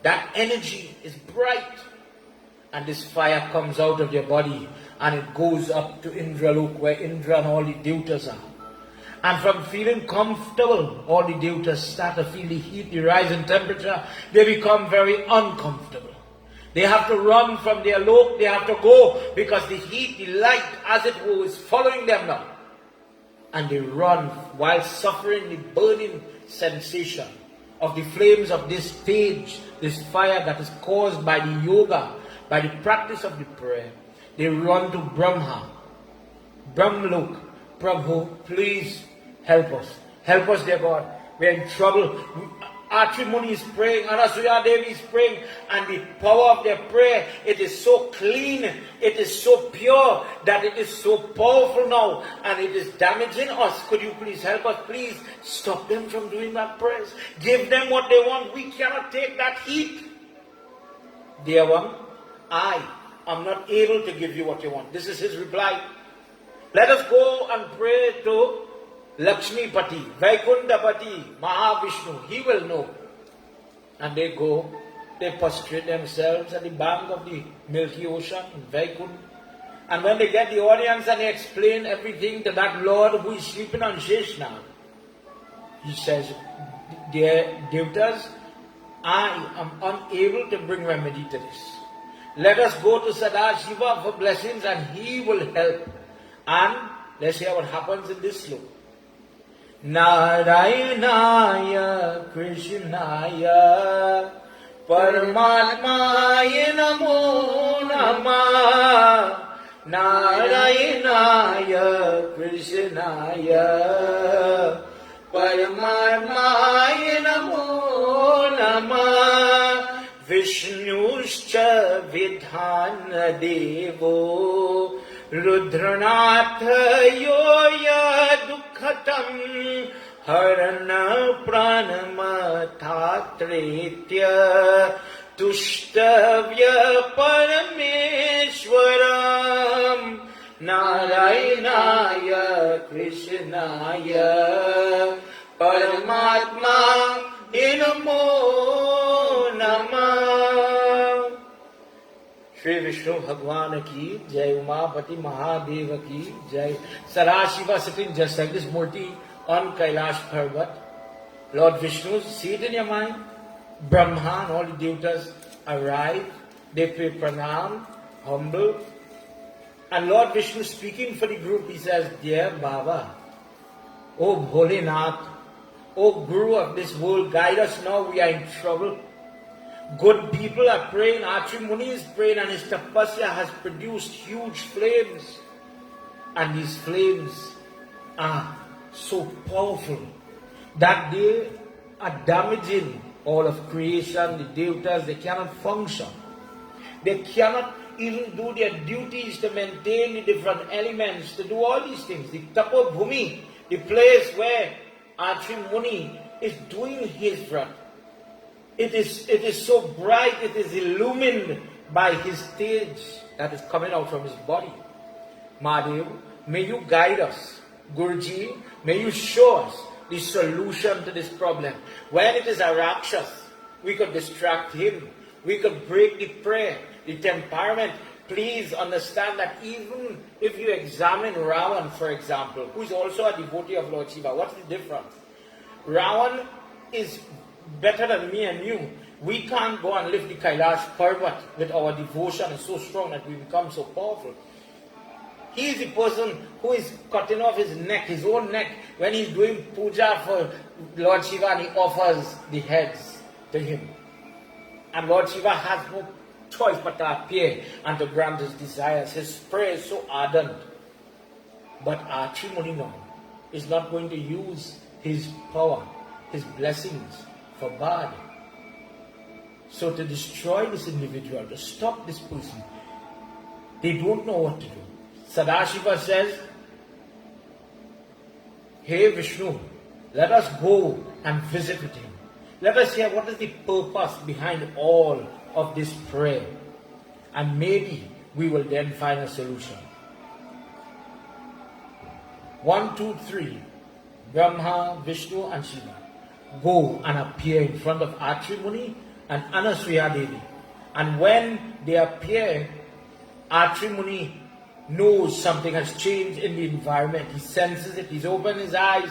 That energy is bright. And this fire comes out of your body and it goes up to Indralok, where Indra and all the devtas are. And from feeling comfortable, all the devtas start to feel the heat, the rise in temperature. They become very uncomfortable. They have to run from their lok, they have to go because the heat, the light, as it were, is following them now. And they run while suffering the burning sensation of the flames of this stage, this fire that is caused by the yoga, by the practice of the prayer. They run to Brahma. Brahmalok, Prabhu, please help us. Help us, dear God. We are in trouble. Atri Muni is praying, Anasuya Devi is praying, and the power of their prayer, it is so clean, it is so pure, that it is so powerful now, and it is damaging us. Could you please help us? Please stop them from doing that prayers. Give them what they want. We cannot take that heat. Dear one, I am not able to give you what you want. This is his reply. Let us go and pray to Lakshmi Pati, Vaikunta Pati, Mahavishnu. He will know. And they go, they prostrate themselves at the bank of the Milky Ocean in Vaikunta. And when they get the audience and they explain everything to that Lord who is sleeping on Sheshna, he says, dear devtas, I am unable to bring remedy to this. Let us go to Sadashiva for blessings and he will help. And let's hear what happens in this sloka. Narayanaya Krishnaya Paramatmaya Namo Namah. Narayanaya Krishnaya Paramatmaya Namo Namah. Vishnuscha Vidhana Devo Rudranatha Yoya Dukhatam Harana Pranamathatretya Tushtabhya Parameshwaram. Narayanaya Krishnaya Paramatma Namo Namah. Shri Vishnu Bhagwan ki Jai, Umapati Mahadeva ki Jai. Sadashiva sitting just like this murti on Kailash Parvat. Lord Vishnu, see it in your mind. Brahma and all the devatas arrive. They pay pranam, humble. And Lord Vishnu speaking for the group, he says, Dear Baba, O Bholenath, O Guru of this world, guide us now, we are in trouble. Good people are praying, Atri Muni is praying, and his tapasya has produced huge flames. And these flames are so powerful that they are damaging all of creation, the devatas, they cannot function. They cannot even do their duties to maintain the different elements, to do all these things. The Tapo Bhumi, the place where Atri Muni is doing his vrat. It is so bright, it is illumined by his stage that is coming out from his body. Mahadev, may you guide us. Guruji, may you show us the solution to this problem. When it is a Rakshas, we could distract him. We could break the prayer, the temperament. Please understand that even if you examine Ravan, for example, who is also a devotee of Lord Shiva, what's the difference? Ravan is better than me and you. We can't go and lift the Kailash Parvat with our devotion is so strong that we become so powerful. He is the person who is cutting off his neck, his own neck, when he's doing puja for Lord Shiva and he offers the heads to him. And Lord Shiva has no choice but to appear and to grant his desires. His prayer is so ardent. But Atri Muni now is not going to use his power, his blessings for bad. So to destroy this individual, to stop this person, they don't know what to do. Sadashiva says, Hey Vishnu, let us go and visit with him. Let us hear what is the purpose behind all of this prayer. And maybe we will then find a solution. 1, 2, 3. Brahma, Vishnu and Shiva go and appear in front of Atri Muni and Anasuya Devi. And when they appear, Atri Muni knows something has changed in the environment. He senses it. He's opened his eyes.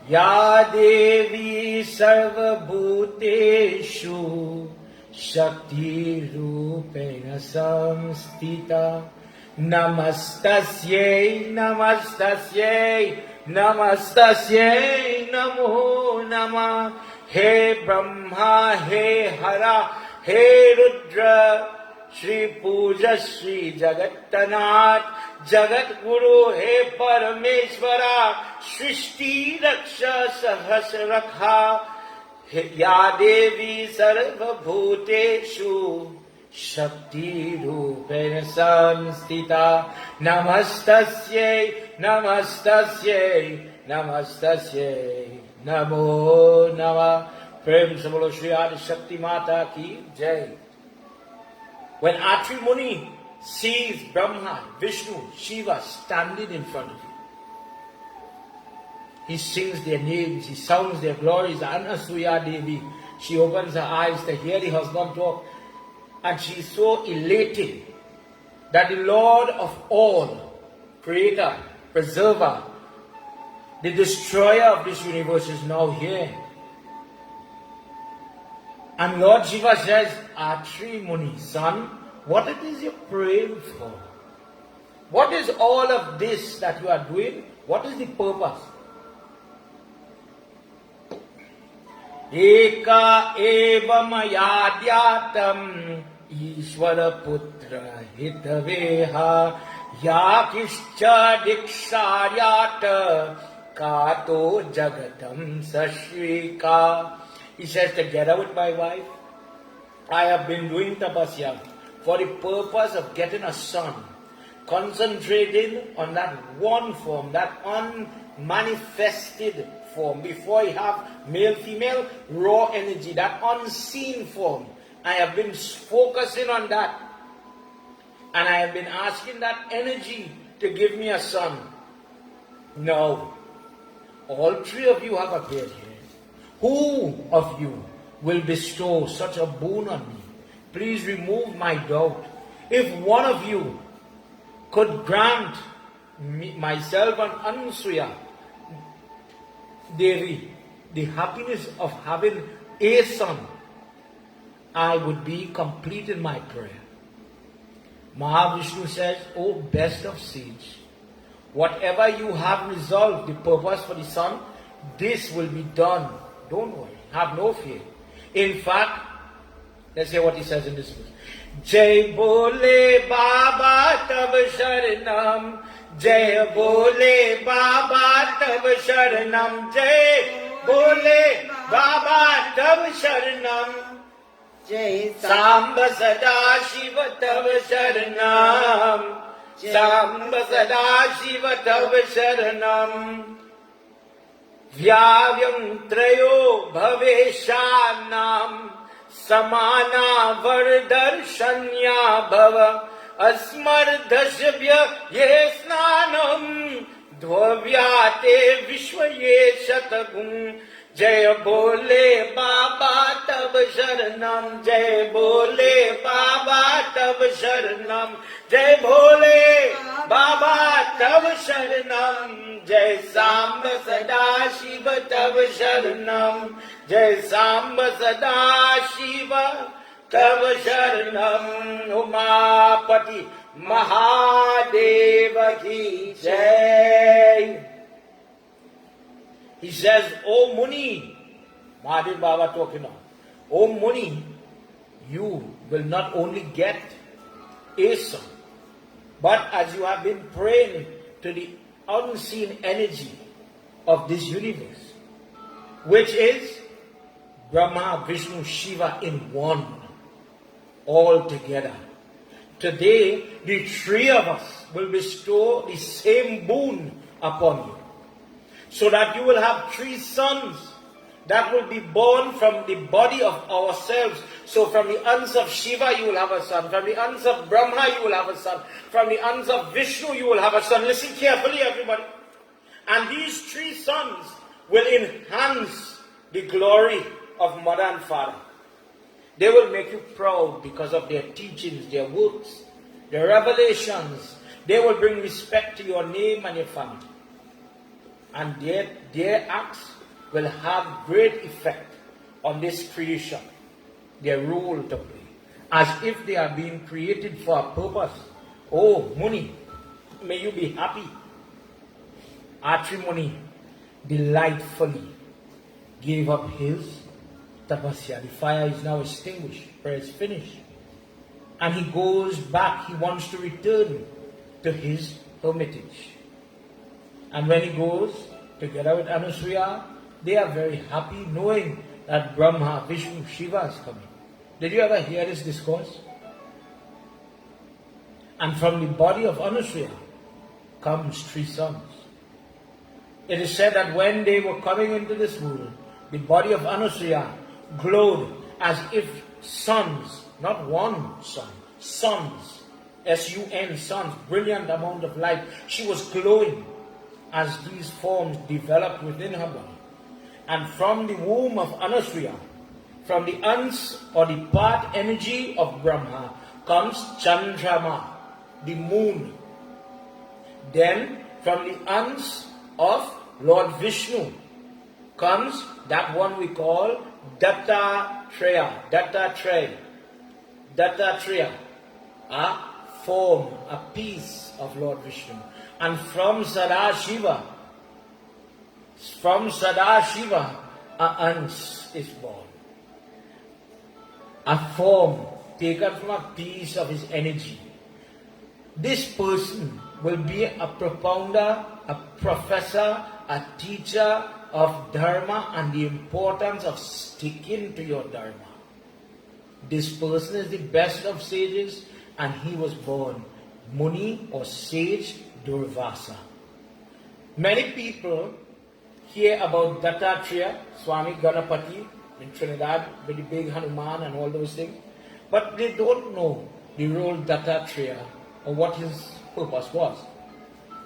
Ya Devi Sarva Bhuteshu Shakti Rupena Samstita Namastasyai Namastasyai Namastasyai Namo Namah. He Brahma, He Hara, He Rudra, Shri Pujas, Shri Jagatanath, Jagat Guru, He Parameshwara, Shrishti Raksha Sahasrakha, Ya Devi Sarva Bhuteshu Shakti Rupena Samstita Namastasyai Namastasyai Namastasyai Namo Namah. Prem se bolo Shri Adi Shakti Mata ki Jai. When Atri Muni sees Brahma, Vishnu, Shiva standing in front of him, he sings their names, he sounds their glories. Anasuya Devi, she opens her eyes to hear the husband talk, and she is so elated that the Lord of all, Creator, Preserver, the Destroyer of this universe is now here. And Lord Shiva says, Atri Muni, son, what it is you're praying for? What is all of this that you are doing? What is the purpose? Eka eva mayadyatam Ishvara putra hitaveha Yakishcha diksharyata Kato jagatam sashrika. He says, together with my wife, I have been doing tapasya for the purpose of getting a son, concentrating on that one form, that unmanifested form. Before you have male, female, raw energy, that unseen form. I have been focusing on that. And I have been asking that energy to give me a son. Now, all three of you have appeared here. Who of you will bestow such a boon on me? Please remove my doubt. If one of you could grant myself and Anasuya Devi the happiness of having a son, I would be complete in my prayer. Mahavishnu says, O best of sage, whatever you have resolved, the purpose for the son, this will be done. Don't worry, have no fear. In fact, let's hear what he says in this verse. Jai Bole Baba Tab Sharanam, Jai Bole Baba Tab Sharanam, Jai Bole Baba Tab Sharanam, Jai Samba Sada Shiva Tab Sharanam, Samba Sada Shiva Tab Sharanam, Vyavyam Trayo Bhaveshanam, Samana Vardarshanya Bhava, Asmardhashabhya Ye Snanam, Dvavyate Vishwaye Shatagum, Jai Bole Baba Tab Sharanam, Jai Bole Baba Tab Sharanam, Jai Bole Baba Tab Sharanam, Jai Samba Sada Shiva Tab Sharanam, Jai Samba Sada Shiva Tab Sharanam, Umapati Mahadeva Ki Jai. He says, O Muni, Mahadev Baba talking now, O Muni, you will not only get a son, but as you have been praying to the unseen energy of this universe, which is Brahma, Vishnu, Shiva in one, all together. Today, the three of us will bestow the same boon upon you, so that you will have three sons that will be born from the body of ourselves. So from the arms of Shiva you will have a son, from the arms of Brahma you will have a son, from the arms of Vishnu you will have a son. Listen carefully, everybody. And these three sons will enhance the glory of mother and father. They will make you proud because of their teachings, their works, their revelations. They will bring respect to your name and your family. And their acts will have great effect on this creation, their role to play, as if they are being created for a purpose. Oh, Muni, may you be happy. Atri Muni delightfully gave up his tapasya. The fire is now extinguished, prayer is finished. And he goes back, he wants to return to his hermitage. And when he goes together with Anusriya, they are very happy knowing that Brahma, Vishnu, Shiva is coming. Did you ever hear this discourse? And from the body of Anusriya comes three sons. It is said that when they were coming into this world, the body of Anusriya glowed as if suns, not one sun, suns, S-U-N, suns, brilliant amount of light. She was glowing as these forms developed within her body. And from the womb of Anusriya, from the ans or the part energy of Brahma, comes Chandrama, the moon. Then from the ans of Lord Vishnu comes that one we call Dattatreya, a form, a piece of Lord Vishnu. And from Sadashiva, a ans is born. A form taken from a piece of his energy. This person will be a propounder, a professor, a teacher of Dharma and the importance of sticking to your Dharma. This person is the best of sages, and he was born Muni or sage Durvasa. Many people hear about Dattatreya, Swami Ganapati in Trinidad with the big Hanuman and all those things, but they don't know the role Dattatreya or what his purpose was.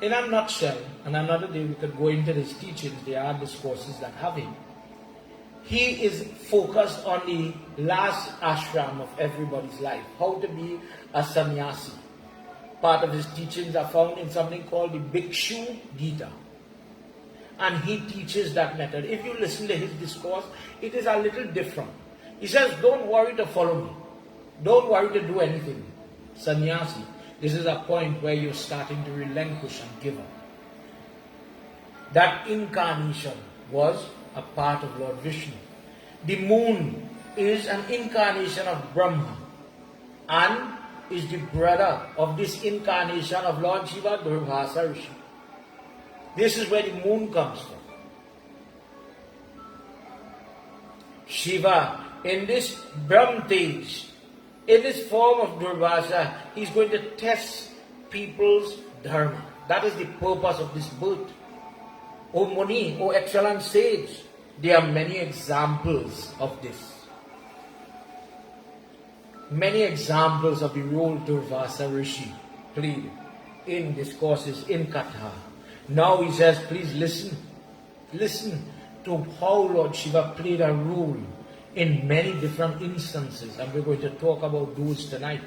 In a nutshell, and another day we could go into his teachings, there are discourses that have him. He is focused on the last ashram of everybody's life, how to be a sannyasi. Part of his teachings are found in something called the Bhikshu Gita. and he teaches that method. If you listen to his discourse, it is a little different. He says, don't worry to follow me. Don't worry to do anything. Sannyasi, this is a point where you're starting to relinquish and give up. That incarnation was a part of Lord Vishnu. The moon is an incarnation of Brahma and is the brother of this incarnation of Lord Shiva, Durvasa Rishi. This is where the moon comes from. Shiva, in this Brahmtage, in this form of Durvasa, he's going to test people's dharma. That is the purpose of this birth. O Muni, O excellent sage, there are many examples of this. Many examples of the role Durvasa Rishi played in discourses, in Katha. Now he says, please listen. Listen to how Lord Shiva played a role in many different instances. And we're going to talk about those tonight.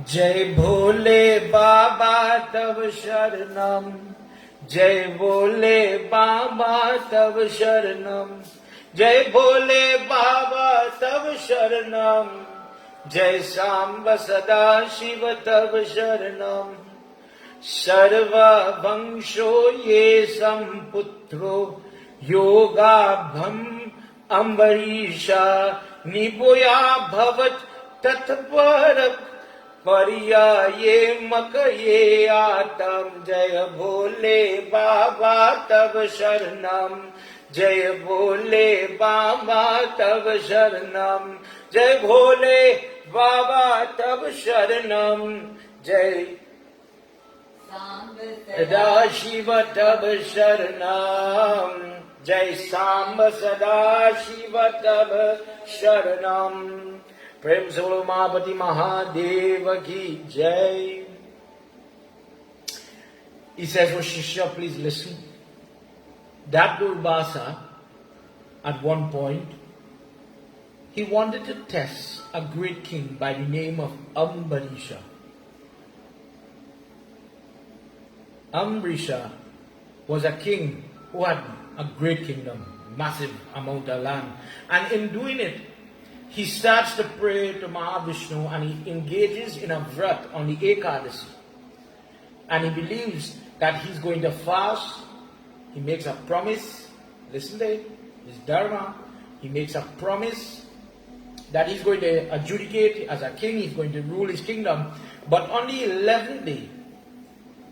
Jai Bhole Baba Tav Sharanam. Jai Bhole Baba Tav Sharanam. Jai Bhole Baba Tav Sharanam. Jai Samba Sada Shiva Tav Sharanam. Sarva Vangsho Ye Samputro Yoga Bham Ambarisha Niboya Bhavat Tatparak Pariya Ye Makaye Atam. Jaya Bhole Baba Tav Sharanam. Jai Bhole Baba Tav Sharanam. Jai Bhole Baba Tav Sharanam. Jai Sada Shiva Tav Sharanam. Jai Samba Sada Shiva Tav Sharanam. Prem Solo Mahapati Mahadeva Ki Jai. He says, oh Shishya, please listen. That Durvasa, at one point, he wanted to test a great king by the name of Ambarisha. Ambarisha was a king who had a great kingdom, massive amount of land. And in doing it, he starts to pray to Mahavishnu and he engages in a vrat on the Ekadasi. And he believes that he's going to fast. He makes a promise. Listen to it. His dharma. He makes a promise that he's going to adjudicate as a king. He's going to rule his kingdom. But on the 11th day,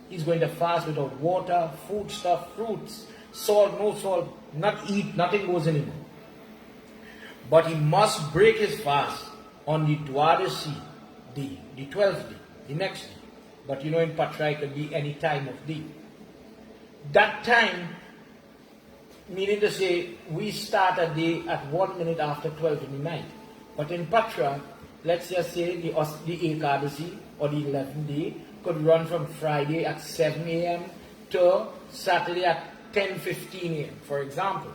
he's going to fast without water, food stuff, fruits, salt, no salt, not eat, nothing goes in him. But he must break his fast on the Dwadasi day, the 12th day, the next day. But you know in Patra it can be any time of day. That time, meaning to say, we start a day at 1 minute after 12 in the night. But in Patra, let's just say the Ekadasi or the 11th day could run from Friday at 7 a.m. to Saturday at 10:15 a.m., for example.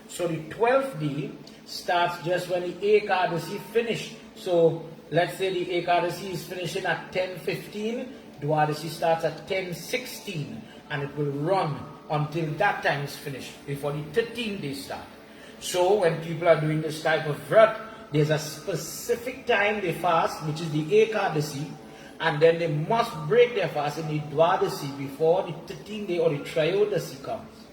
So the 12th day starts just when the Ekadasi finished. So let's say the Ekadasi is finishing at 10:15, Dwadasi starts at 10:16, and it will run until that time is finished, before the 13th day start. So when people are doing this type of vrat, there's a specific time they fast, which is the Ekadasi, and then they must break their fast in the Dwadasi before the 13th day or the Trayodasi comes.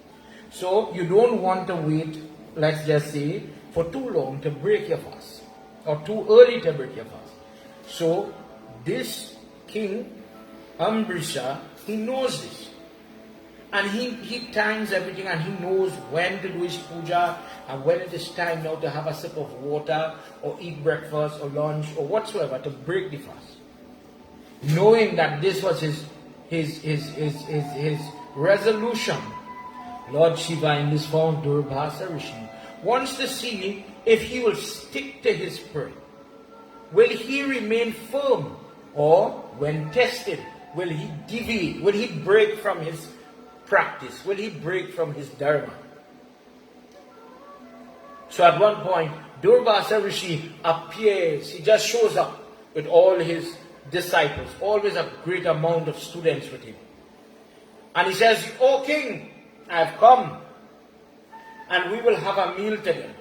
So you don't want to wait, let's just say, for too long to break your fast, or too early to break your fast. So this king, Ambarisha, he knows this. And he times everything and he knows when to do his puja and when it is time now to have a sip of water or eat breakfast or lunch or whatsoever to break the fast. Knowing that this was his resolution, Lord Shiva in this form, Durvasa Rishi, wants to see if he will stick to his prayer. Will he remain firm? Or when tested, will he deviate? Will he break from his practice? Will he break from his dharma? So at one point, Durvasa Rishi appears. He just shows up with all his disciples, always a great amount of students with him. And he says, "O king, I have come, and we will have a meal together.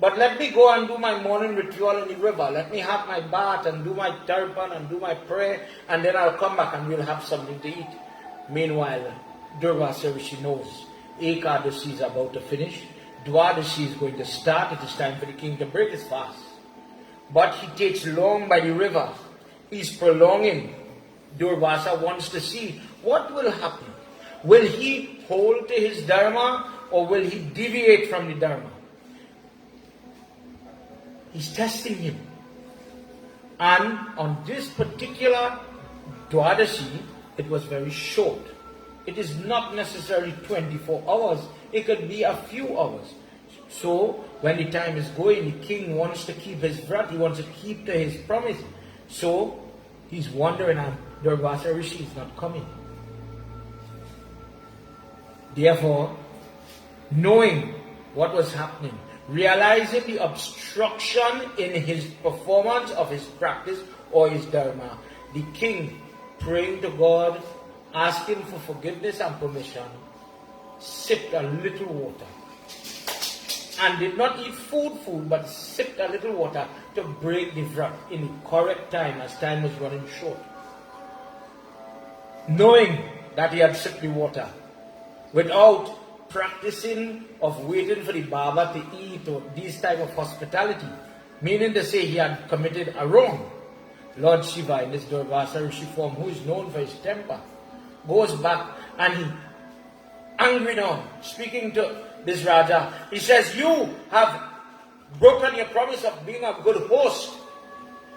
But let me go and do my morning ritual in the river. Let me have my bath and do my tarpan and do my prayer, and then I'll come back and we'll have something to eat." Meanwhile, Durvasa Rishi knows Ekadashi is about to finish. Dwadashi is going to start. It is time for the king to break his fast. But he takes long by the river. He's prolonging. Durvasa wants to see what will happen. Will he hold to his dharma or will he deviate from the dharma? He's testing him. And on this particular Dwadashi, it was very short. It is not necessarily 24 hours. It could be a few hours. So, when the time is going, the king wants to keep his vrat. He wants to keep to his promise. So, he's wondering, and Durvasa Rishi is not coming. Therefore, knowing what was happening, realizing the obstruction in his performance of his practice or his dharma, the king, praying to God, asking for forgiveness and permission, sipped a little water. And did not eat food, but sipped a little water to break the vrat in the correct time, as time was running short. Knowing that he had sipped the water, without practicing of waiting for the Baba to eat or these type of hospitality, meaning to say he had committed a wrong. Lord Shiva, in this Durvasa Rishi form, who is known for his temper, goes back and he, angry now, speaking to this Raja, he says, "You have broken your promise of being a good host.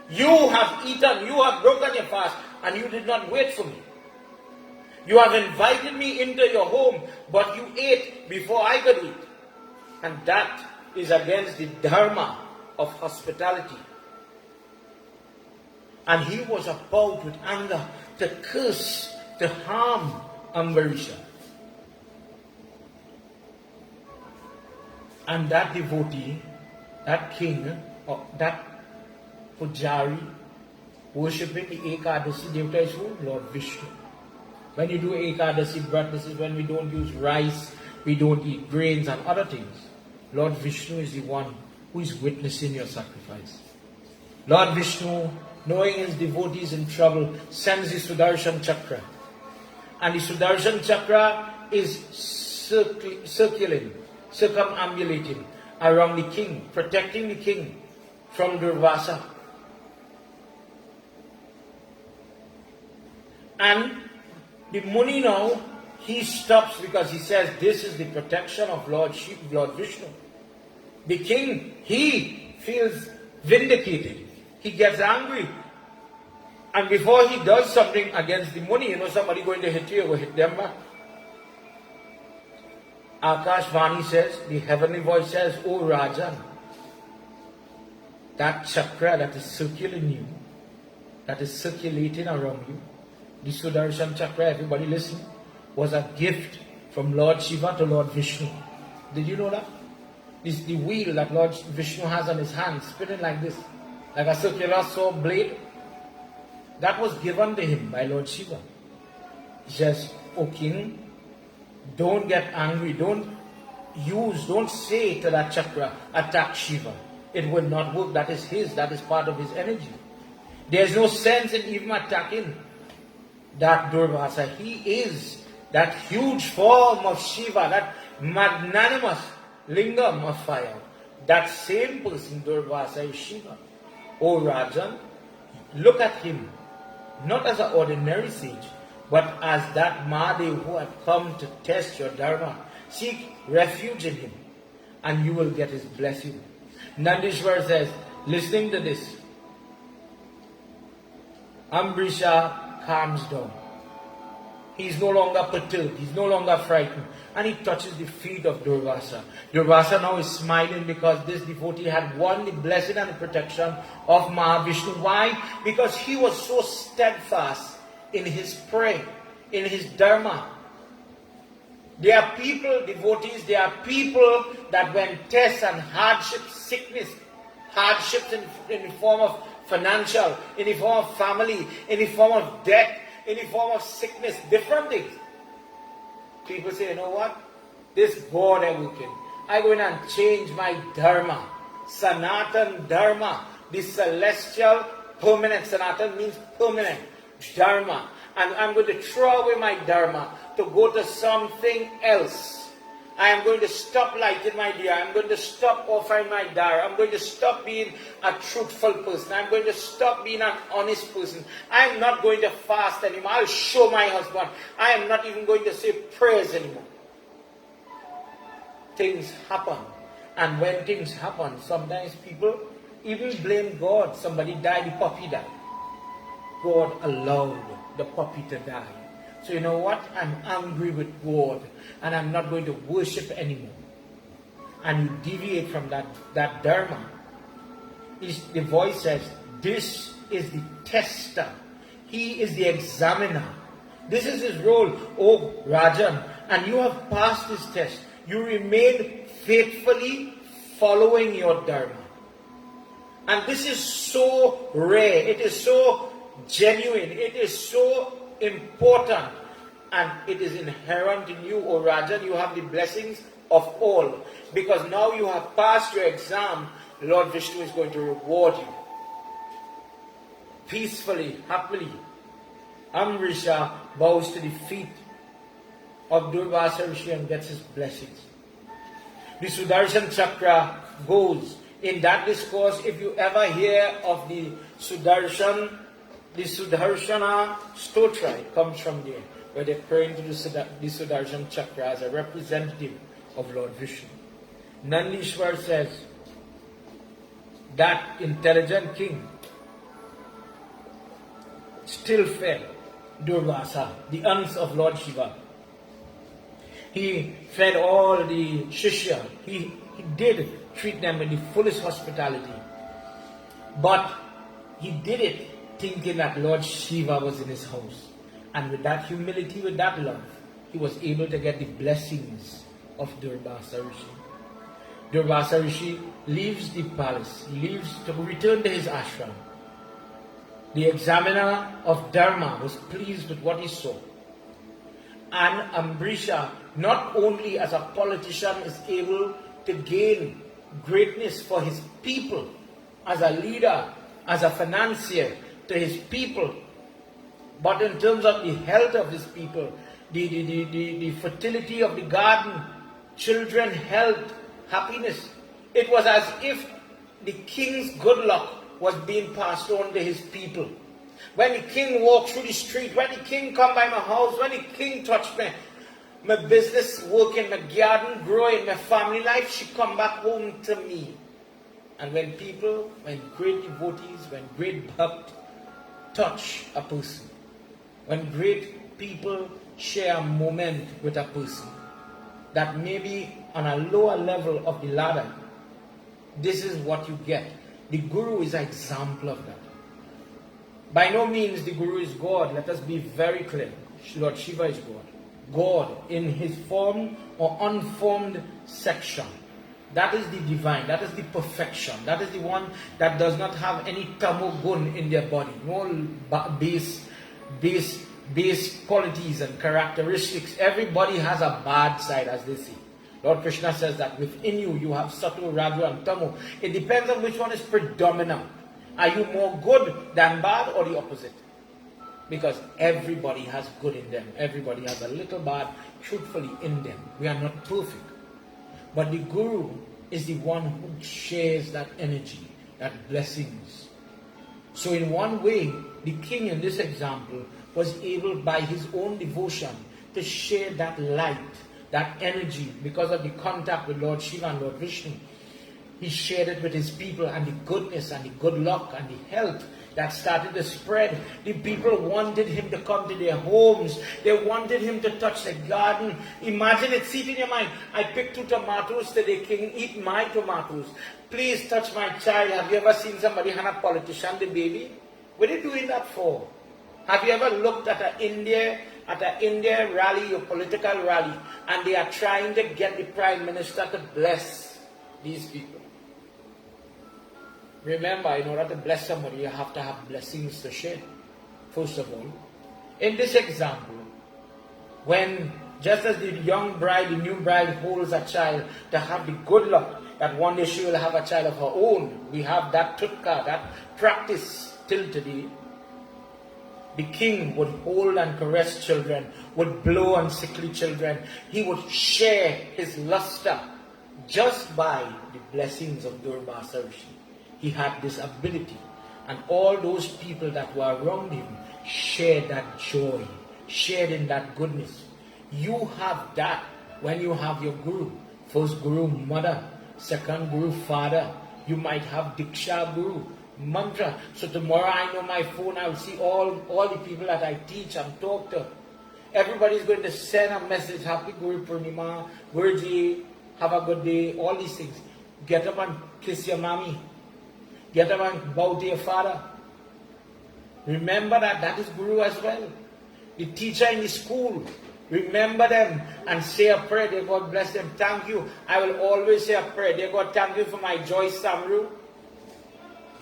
You have eaten, you have broken your fast, and you did not wait for me. You have invited me into your home, but you ate before I could eat. And that is against the dharma of hospitality." And he was about with anger to curse, to harm Ambarisha. And that devotee, that king, or that pujari, worshipping the Ekadasi Devata is who? Lord Vishnu. When you do Ekadasi Vrat, this is when we don't use rice, we don't eat grains and other things. Lord Vishnu is the one who is witnessing your sacrifice. Lord Vishnu, knowing his devotees in trouble, sends the Sudarshan Chakra. And the Sudarshan Chakra is circumambulating around the king, protecting the king from Durvasa. And the Muni now, he stops because he says, this is the protection of Lord Shiva, Lord Vishnu. The king, he feels vindicated. He gets angry. And before he does something against the Muni, somebody going to hit you, will hit them back. Akashvani says, the heavenly voice says, "O Rajan, that chakra that is circulating you, that is circulating around you, the Sudarshan Chakra, everybody listen, was a gift from Lord Shiva to Lord Vishnu." Did you know that? This is the wheel that Lord Vishnu has on his hand, spinning like this, like a circular saw blade. That was given to him by Lord Shiva. He says, "O king, don't get angry, don't say to that chakra, attack Shiva. It will not work. That is his, that is part of his energy. There's no sense in even attacking that Durvasa. He is that huge form of Shiva, that magnanimous lingam of fire. That same person, Durvasa, is Shiva. O Rajan, look at him, not as an ordinary sage, but as that Mahadev who had come to test your dharma. Seek refuge in him, and you will get his blessing." Nandishwar says, listening to this, Ambarisha calms down. He's no longer perturbed, he's no longer frightened, and he touches the feet of Durvasa. Durvasa now is smiling because this devotee had won the blessing and the protection of Mahavishnu. Why? Because he was so steadfast in his prayer, in his dharma. There are people, devotees, there are people that when tests and hardships, sickness, hardships in the form of financial, in the form of family, in the form of death, in the form of sickness, different things. People say, you know what? This God I'm working. I go in and change my dharma. Sanatan dharma. The celestial permanent. Sanatan means permanent. Dharma. And I'm going to throw away my dharma to go to something else. I am going to stop lighting my diya. I'm going to stop offering my dara. I'm going to stop being a truthful person. I'm going to stop being an honest person. I am not going to fast anymore. I'll show my husband. I am not even going to say prayers anymore. Things happen. And when things happen, sometimes people even blame God. Somebody died, the puppy died. God allowed the puppy to die. So you know what? I'm angry with God and I'm not going to worship anymore. And you deviate from that dharma. The voice says, this is the tester. He is the examiner. This is his role, oh Rajan. And you have passed this test. You remain faithfully following your dharma. And this is so rare. It is so genuine. It is so important, and it is inherent in you, O Rajan. You have the blessings of all, because now you have passed your exam. Lord Vishnu is going to reward you peacefully, happily. Amrisha bows to the feet of Durvasa Rishi and gets his blessings. The Sudarshan Chakra goes. In that discourse, if you ever hear of the Sudarshana Stotra, it comes from there, where they're praying to the Sudarshan Chakra as a representative of Lord Vishnu. Nandishwar says, that intelligent king still fed Durvasa, the aunts of Lord Shiva. He fed all the Shishya. He did treat them with the fullest hospitality. But he did it thinking that Lord Shiva was in his house. And with that humility, with that love, he was able to get the blessings of Durvasa Rishi. Durvasa Rishi leaves the palace, leaves to return to his ashram. The examiner of Dharma was pleased with what he saw. And Ambrisha, not only as a politician, is able to gain greatness for his people, as a leader, as a financier to his people, but in terms of the health of his people, the fertility of the garden, children, health, happiness. It was as if the king's good luck was being passed on to his people. When the king walked through the street, when the king come by my house, when the king touched me, my business working, my garden growing, my family life, she come back home to me. And when people, when great devotees, when great bhakt touch a person, when great people share a moment with a person that may be on a lower level of the ladder, this is what you get. The Guru is an example of that. By no means the Guru is God. Let us be very clear. Lord Shiva is God. God in his formed or unformed section. That is the divine. That is the perfection. That is the one that does not have any tamogun in their body. No base qualities and characteristics. Everybody has a bad side, as they say. Lord Krishna says that within you, you have Sattva, Raja and Tamo. It depends on which one is predominant. Are you more good than bad, or the opposite? Because everybody has good in them. Everybody has a little bad, truthfully, in them. We are not perfect. But the Guru is the one who shares that energy, that blessings. So in one way, the king in this example was able by his own devotion to share that light, that energy, because of the contact with Lord Shiva and Lord Vishnu. He shared it with his people, and the goodness and the good luck and the health that started to spread. The people wanted him to come to their homes. They wanted him to touch the garden. Imagine it, see it in your mind. I picked 2 tomatoes today, king, eat my tomatoes. Please touch my child. Have you ever seen somebody hand a politician the baby? What are you doing that for? Have you ever looked at an India rally, a political rally, and they are trying to get the Prime Minister to bless these people? Remember, in order to bless somebody, you have to have blessings to share. First of all, in this example, when just as the young bride, the new bride holds a child to have the good luck that one day she will have a child of her own, we have that tutka, that practice till today. The king would hold and caress children, would blow on sickly children. He would share his luster just by the blessings of Durvasa Rishi. He had this ability, and all those people that were around him shared that joy, shared in that goodness. You have that when you have your guru. First guru, mother. Second guru, father. You might have Diksha Guru, mantra. So tomorrow I know my phone, I will see all the people that I teach and talk to. Everybody's going to send a message, Happy Guru Purnima, Guruji, have a good day, all these things. Get up and kiss your mommy. Get up and bow to your father. Remember that is Guru as well. The teacher in the school, remember them and say a prayer. Dear God bless them. Thank you. I will always say a prayer. Dear God, thank you for my Joyce Samru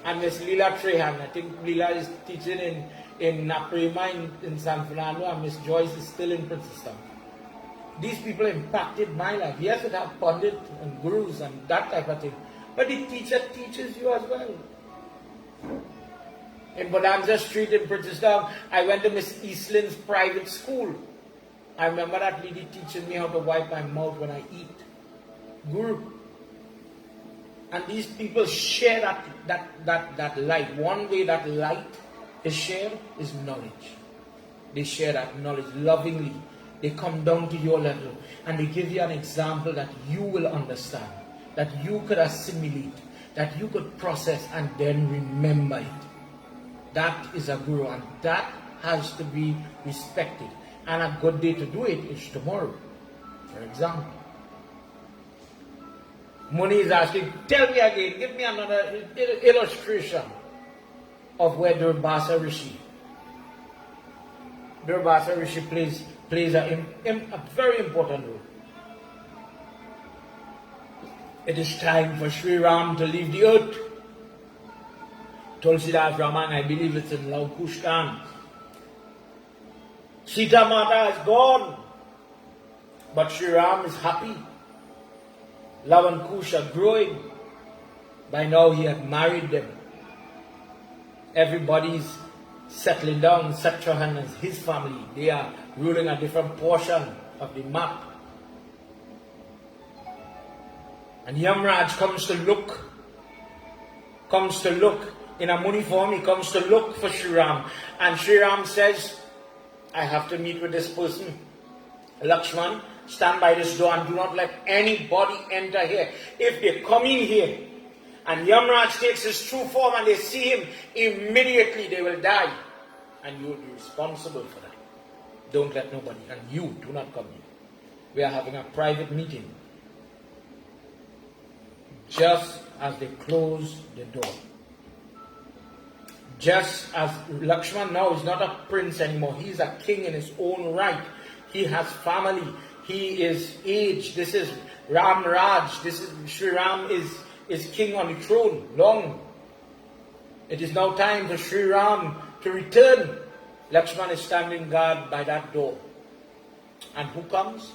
and Miss Leela Trehan. I think Leela is teaching in Naprema in San Fernando, and Miss Joyce is still in Princeton. These people impacted my life. Yes, it have pundit and gurus and that type of thing. But the teacher teaches you as well. In Bonanza Street in Princeton, I went to Miss Eastland's private school. I remember that lady teaching me how to wipe my mouth when I eat. Guru. And these people share that light. One way that light is shared is knowledge. They share that knowledge lovingly. They come down to your level and they give you an example that you will understand, that you could assimilate, that you could process and then remember it. That is a guru, and that has to be respected. And a good day to do it is tomorrow, for example. Muni is asking, tell me again, give me another illustration of where Durvasa Rishi plays a very important role. It is time for Sri Ram to leave the earth. Tulsidas Raman, I believe it's in Love Kush. Sita Mata is gone, but Sri Ram is happy. Love and Kush are growing. By now he had married them. Everybody's settling down. Satrahan and his family, they are ruling a different portion of the map. And Yamraj comes to look in a Muni form. He comes to look for Sri Ram, and Sri Ram says, I have to meet with this person. Lakshman, stand by this door and do not let anybody enter here. If they come in here and Yamraj takes his true form and they see him, immediately they will die. And you will be responsible for that. Don't let nobody, and you do not come in. We are having a private meeting. Just as they close the door. Just as Lakshman now is not a prince anymore. He is a king in his own right. He has family. He is aged. This is Ram Raj. This is Sri Ram is king on the throne. Long. It is now time for Sri Ram to return. Lakshman is standing guard by that door. And who comes?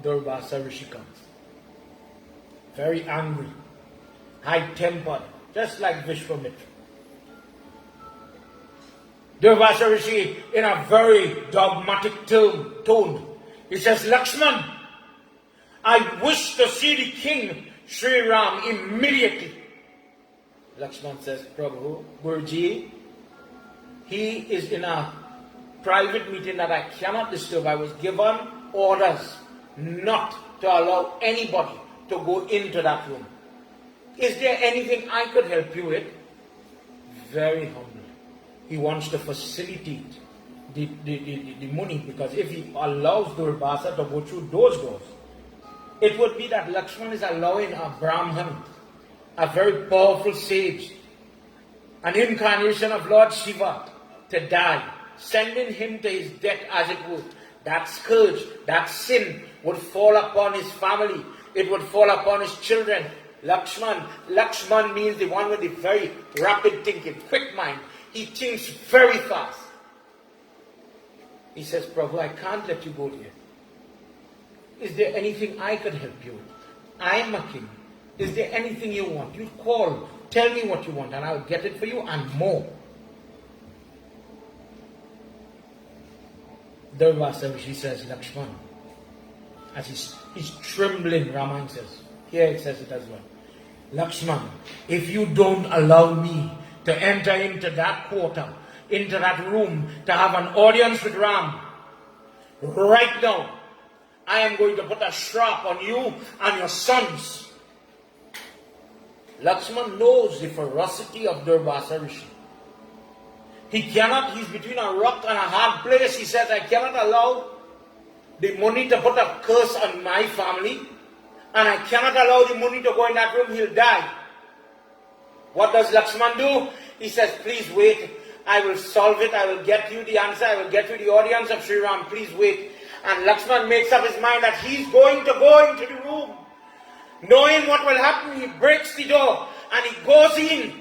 Durvasa Rishi comes. Very angry. High-tempered. Just like Vishwamitra. Durvasa Rishi, in a very dogmatic tone, he says, Lakshman, I wish to see the king, Sri Ram, immediately. Lakshman says, Prabhu, Guruji, he is in a private meeting that I cannot disturb. I was given orders not to allow anybody to go into that room. Is there anything I could help you with? Very humble. He wants to facilitate the Muni, because if he allows Durvasa to go through those doors, it would be that Lakshman is allowing a Brahman, a very powerful sage, an incarnation of Lord Shiva, to die, sending him to his death as it would. That scourge, that sin would fall upon his family, it would fall upon his children, Lakshman means the one with the very rapid thinking, quick mind. He thinks very fast. He says, Prabhu, I can't let you go there. Is there anything I could help you with? I am a king. Is there anything you want? You call, tell me what you want, and I'll get it for you and more. Durvasa, Rishi says, Lakshman, as he's trembling, Raman says, here it says it as well. Lakshman, if you don't allow me to enter into that quarter, into that room, to have an audience with Ram, right now, I am going to put a strap on you and your sons. Lakshman knows the ferocity of Durvasa Rishi. He's between a rock and a hard place. He says, I cannot allow the Muni to put a curse on my family, and I cannot allow the Muni to go in that room, he'll die. What does Lakshman do? He says, please wait, I will solve it, I will get you the answer, I will get you the audience of Sri Ram, please wait. And Lakshman makes up his mind that he's going to go into the room. Knowing what will happen, he breaks the door and he goes in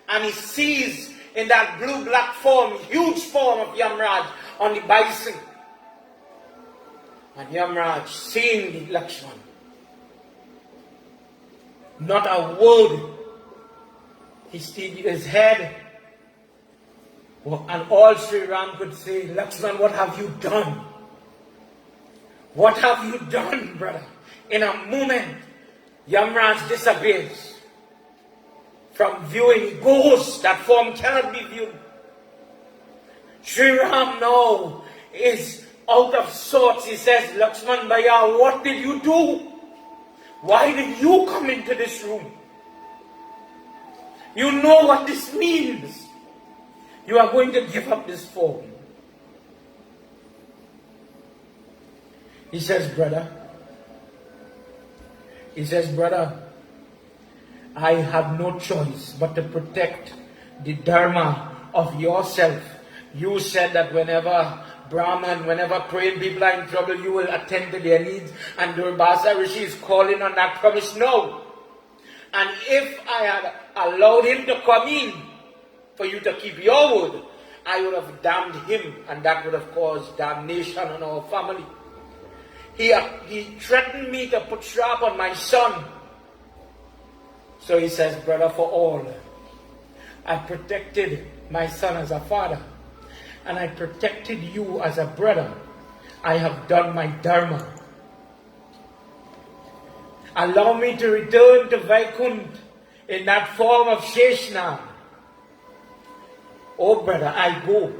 and he sees in that blue-black form, huge form of Yamraj on the bison. And Yamraj seeing the Lakshman, not a word. He stayed his head, and all Sri Ram could say, Lakshman, what have you done? What have you done, brother? In a moment, Yamraj disappears from viewing. He goes. That form cannot be viewed. Sri Ram now is out of sorts. He says, Lakshman Bhaiya, what did you do? Why did you come into this room? You know what this means. You are going to give up this form. He says, brother, I have no choice but to protect the dharma of yourself. You said that whenever praying people are in trouble, you will attend to their needs. And Durvasa Rishi is calling on that promise now. And if I had allowed him to come in for you to keep your word, I would have damned him, and that would have caused damnation on our family. He threatened me to put strap on my son. So he says, brother, for all, I protected my son as a father, and I protected you as a brother. I have done my dharma. Allow me to return to Vaikunt in that form of Sheshna. Oh brother, I go.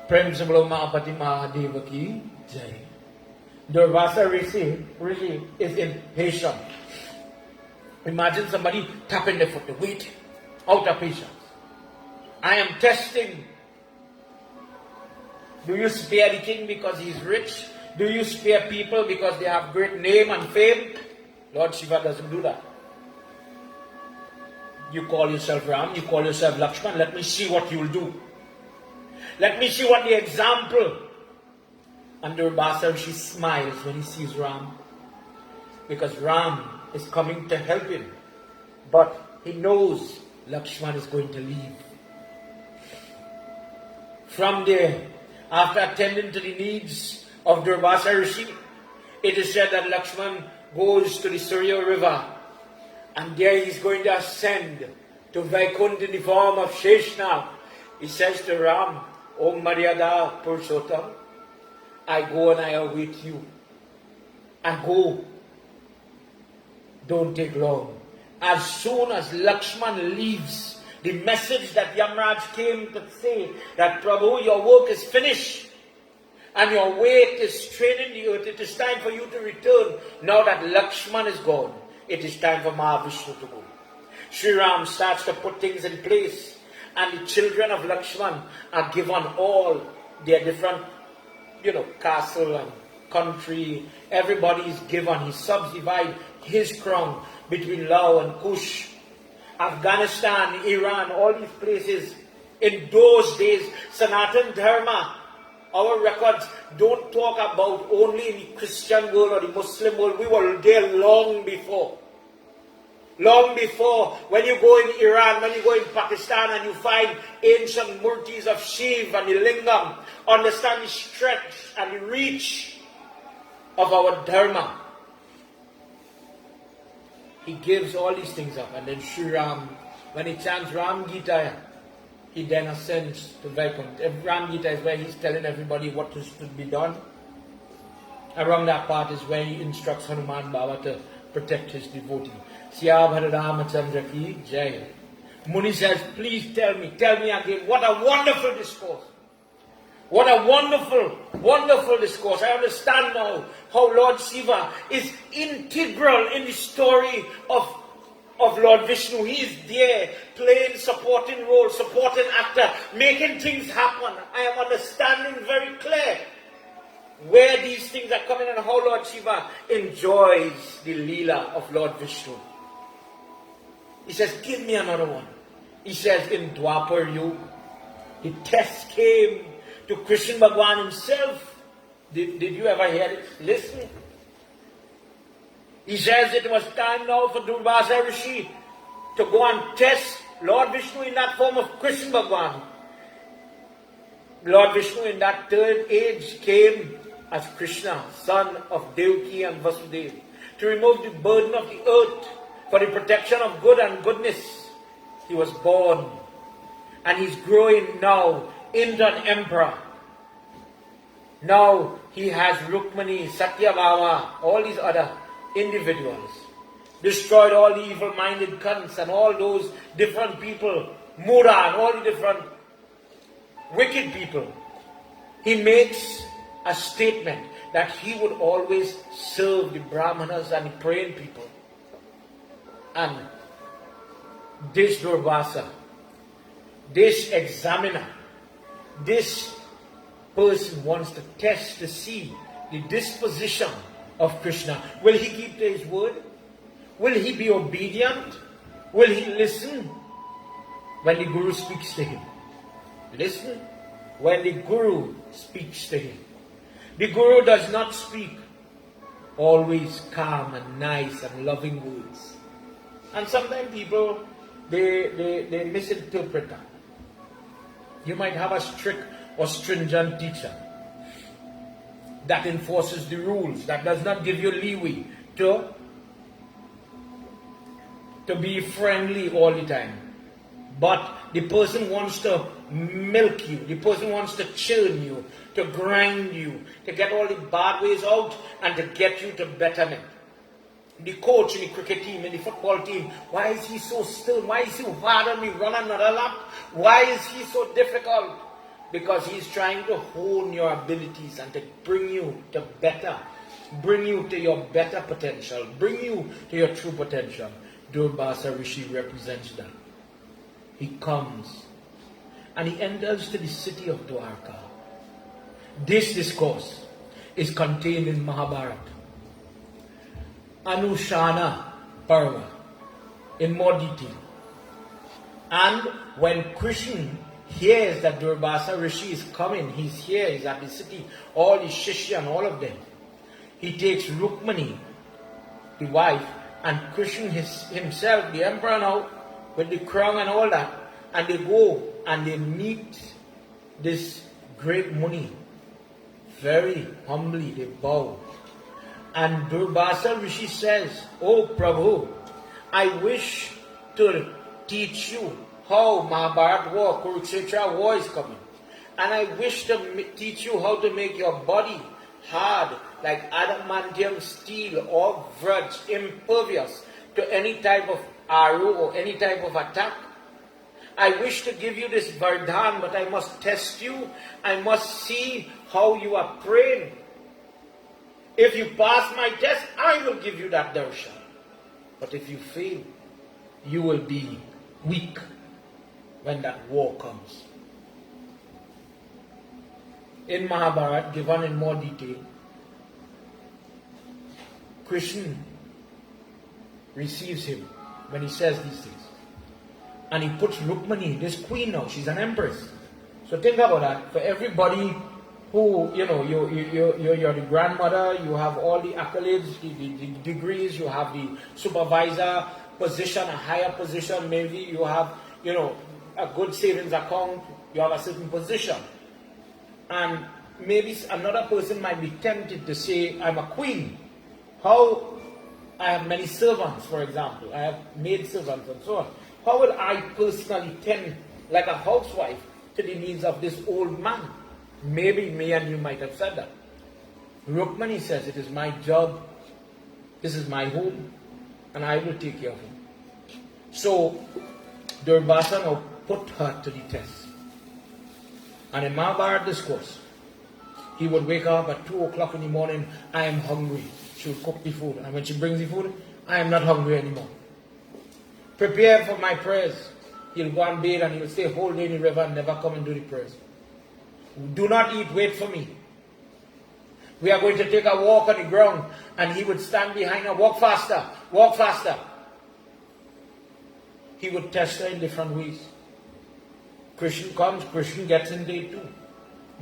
Prem se bolo Mahapati Mahadeva ki jai. Durvasa Rishi is impatient. Imagine somebody tapping their foot. Wait, out of patience. I am testing. Do you spare the king because he is rich? Do you spare people because they have great name and fame? Lord Shiva doesn't do that. You call yourself Ram, you call yourself Lakshman. Let me see what you'll do. Let me see what the example. And Durvasa, she smiles when he sees Ram, because Ram is coming to help him. But he knows Lakshman is going to leave. From there, after attending to the needs of Durvasa Rishi, it is said that Lakshman goes to the Surya river, and there he is going to ascend to Vaikunt in the form of Sheshna. He says to Ram, O Maryada Purushottam, I go and I await you. I go. Don't take long. As soon as Lakshman leaves, the message that Yamraj came to say that Prabhu, your work is finished and your weight is straight in the earth. It is time for you to return. Now that Lakshman is gone, it is time for Mahavishnu to go. Sri Ram starts to put things in place, and the children of Lakshman are given all their different, castle and country. Everybody is given. He subdivides his crown between Lao and Kush, Afghanistan, Iran, all these places. In those days, Sanatan Dharma Our records don't talk about only in the Christian world or the Muslim world. We were there long before. Long before, when you go in Iran, when you go in Pakistan and you find ancient murtis of Shiva and the lingam, understand the stretch and the reach of our dharma. He gives all these things up, and then Sri Ram, when he chants Ram Gita, he then ascends to Vaikuntha. Ram Gita is where he's telling everybody what is to be done. Around that part is where he instructs Hanuman Baba to protect his devotee. Sya Bhara Ramachandra ki Jai. Muni says, please tell me again, what a wonderful discourse. What a wonderful, wonderful discourse. I understand now how Lord Shiva is integral in the story of Lord Vishnu. He is there, playing supporting role, supporting actor, making things happen. I am understanding very clear where these things are coming and how Lord Shiva enjoys the Leela of Lord Vishnu. He says, give me another one. He says, in Dwapar Yuga, the test came to Krishna Bhagwan himself. Did you ever hear it? Listen. He says it was time now for Durvasa Rishi to go and test Lord Vishnu in that form of Krishna Bhagwan. Lord Vishnu in that third age came as Krishna, son of Devaki and Vasudeva, to remove the burden of the earth for the protection of good and goodness. He was born, and he's growing now into an emperor. Now he has Rukmani, Satyabhama, all these other individuals. Destroyed all the evil-minded cunts and all those different people, Mura and all the different wicked people. He makes a statement that he would always serve the Brahmanas and the praying people. And this Durvasa, this examiner, this person wants to test to see the disposition of Krishna. Will he keep to his word? Will he be obedient? Will he listen when the Guru speaks to him? Listen when the Guru speaks to him. The Guru does not speak always calm and nice and loving words. And sometimes people, they misinterpret that. You might have a strict or stringent teacher that enforces the rules, that does not give you leeway to be friendly all the time. But the person wants to milk you, the person wants to churn you, to grind you, to get all the bad ways out and to get you to betterment. The coach in the cricket team, in the football team, why is he so stern? Why is he hard on me, run another lap? Why is he so difficult? Because he's trying to hone your abilities and to bring you to better, bring you to your better potential, bring you to your true potential. Durvasa Rishi represents that. He comes and he enters to the city of Dwarka. This discourse is contained in Mahabharata, Anushana Parva, in more detail. And when Krishna hears that Durvasa Rishi is coming, he's here, he's at the city, all his Shishya and all of them, he takes Rukmani, the wife, and Krishna himself, the emperor now, with the crown and all that, and they go and they meet this great Muni. Very humbly they bow. And Durvasa Rishi says, "Oh Prabhu, I wish to teach you how Mahabharata war, Kurukshetra war is coming. And I wish to teach you how to make your body hard, like adamantium steel or vraj, impervious to any type of arrow or any type of attack. I wish to give you this vardhan, but I must test you. I must see how you are praying. If you pass my test, I will give you that darshan. But if you fail, you will be weak when that war comes." In Mahabharata, given in more detail, Krishna receives him when he says these things. And he puts Rukmani, this queen now, she's an empress. So think about that. For everybody who, you're the grandmother, you have all the accolades, the degrees, you have the supervisor position, a higher position, maybe you have, a good savings account, you have a certain position. And maybe another person might be tempted to say, I'm a queen. How I have many servants, for example. I have maid servants and so on. How will I personally tend like a housewife to the needs of this old man? Maybe me and you might have said that. Rukmani says, it is my job, this is my home, and I will take care of him. So, Durvasa now put her to the test. And in Mahabharata discourse, he would wake up at 2 o'clock in the morning, I am hungry. She would cook the food. And when she brings the food, I am not hungry anymore. Prepare for my prayers. He'll go and bathe and he'll stay whole day in the river and never come and do the prayers. Do not eat, wait for me. We are going to take a walk on the ground, and he would stand behind her, walk faster, walk faster. He would test her in different ways. Krishna comes, Krishna gets in day 2.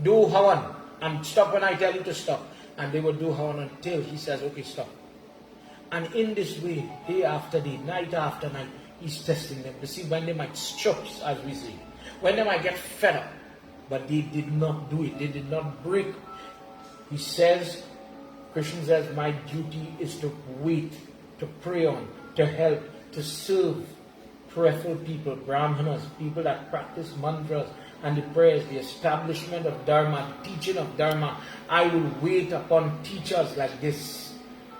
Do Havan, and stop when I tell you to stop. And they would do Havan until he says, okay, stop. And in this way, day after day, night after night, he's testing them to see when they might stop, as we say. When they might get fed up. But they did not do it. They did not break. He says, Krishna says, my duty is to wait, to pray on, to help, to serve prayerful people, brahmanas, people that practice mantras and the prayers, the establishment of dharma, teaching of dharma. I will wait upon teachers like this.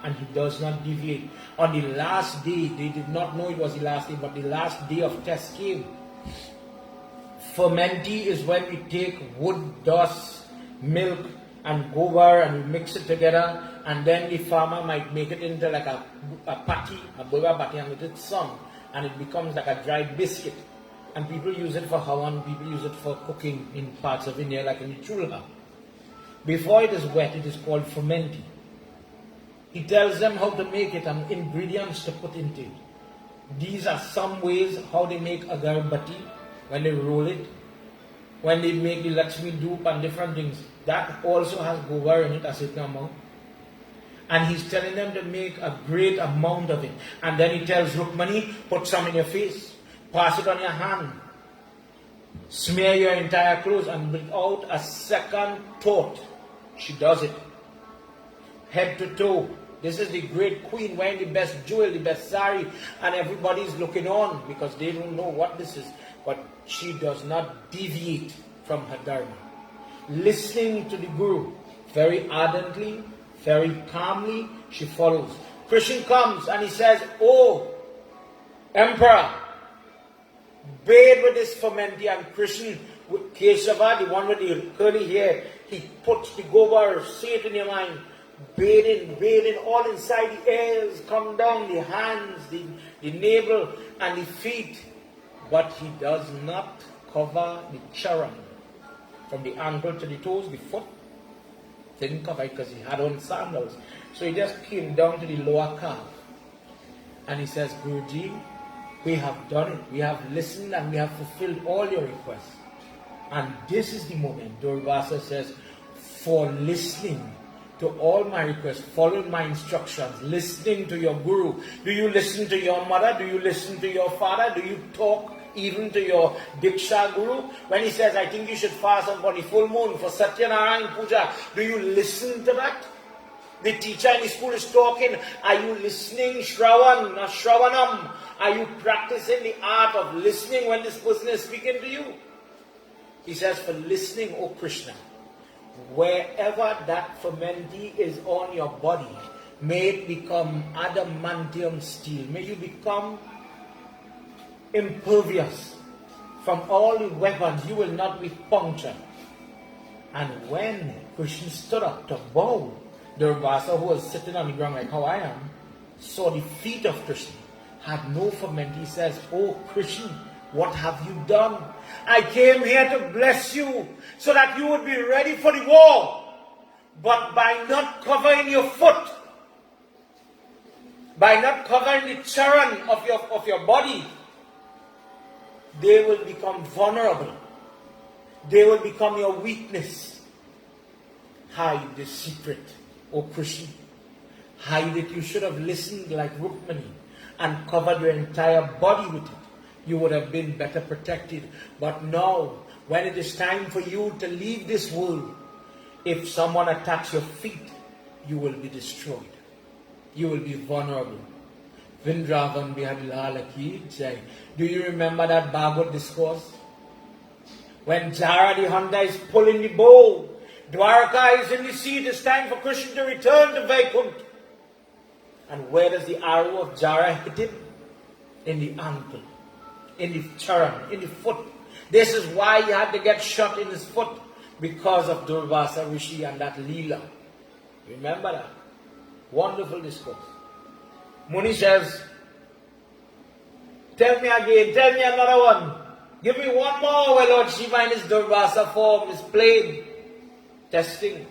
And he does not deviate. On the last day, they did not know it was the last day, but the last day of test came. Fermenti is when we take wood, dust, milk, and gobar and we mix it together, and then the farmer might make it into like a patty, a boba patty, and with it some, and it becomes like a dried biscuit. And people use it for havan, people use it for cooking in parts of India, like in the chulha. Before it is wet, it is called fermenti. He tells them how to make it and ingredients to put into it. These are some ways how they make agarbatti, when they roll it, when they make the Lakshmi Dhoop and different things. That also has gobar in it, a certain amount. And he's telling them to make a great amount of it. And then he tells Rukmani, put some in your face, pass it on your hand, smear your entire clothes, and without a second thought, she does it. Head to toe. This is the great queen wearing the best jewel, the best sari, and everybody's looking on because they don't know what this is. But she does not deviate from her dharma. Listening to the Guru very ardently, very calmly, she follows. Krishna comes and he says, oh, Emperor, bathe with this fermenti. And Krishna, with Keshava, the one with the curly hair, he puts the gobar, say it in your mind, bathing, all inside the ears, come down the hands, the navel, and the feet. But he does not cover the charan. From the ankle to the toes, the foot didn't cover it because he had on sandals. So he just came down to the lower calf. And he says, Guruji, we have done it. We have listened and we have fulfilled all your requests. And this is the moment, Durvasa says, for listening to all my requests, following my instructions, listening to your Guru. Do you listen to your mother? Do you listen to your father? Do you talk even to your Diksha Guru? When he says, I think you should fast on the full moon for Satyanarayan Puja, do you listen to that? The teacher in the school is talking. Are you listening? Shravanam. Are you practicing the art of listening when this person is speaking to you? He says, for listening, O Krishna, wherever that fermenti is on your body, may it become adamantium steel. May you become impervious from all the weapons. You will not be punctured. And when Krishna stood up to bow, Durvasa, who was sitting on the ground like how I am, saw the feet of Krishna, had no ferment. He says, oh Krishna, what have you done? I came here to bless you so that you would be ready for the war. But by not covering your foot, by not covering the charan of your body, they will become vulnerable. They will become your weakness. hide the secret, O Krishna. Hide it. You should have listened like Rukmani and covered your entire body with it. You would have been better protected. But now, when it is time for you to leave this world, if someone attacks your feet, you will be destroyed. You will be vulnerable. Vrindavan Bihari Lala Ki Jai. Do you remember that Bhagavad discourse? When Jara the hunter is pulling the bow, Dwarka is in the sea, it is time for Krishna to return to Vaikuntha. And where does the arrow of Jara hit him? In the ankle, in the charan, in the foot. This is why he had to get shot in his foot, because of Durvasa Rishi and that Leela. Remember that? Wonderful discourse. Muni says, tell me again, tell me another one. Give me one more where Lord Shiva in his Durvasa form is playing, testing.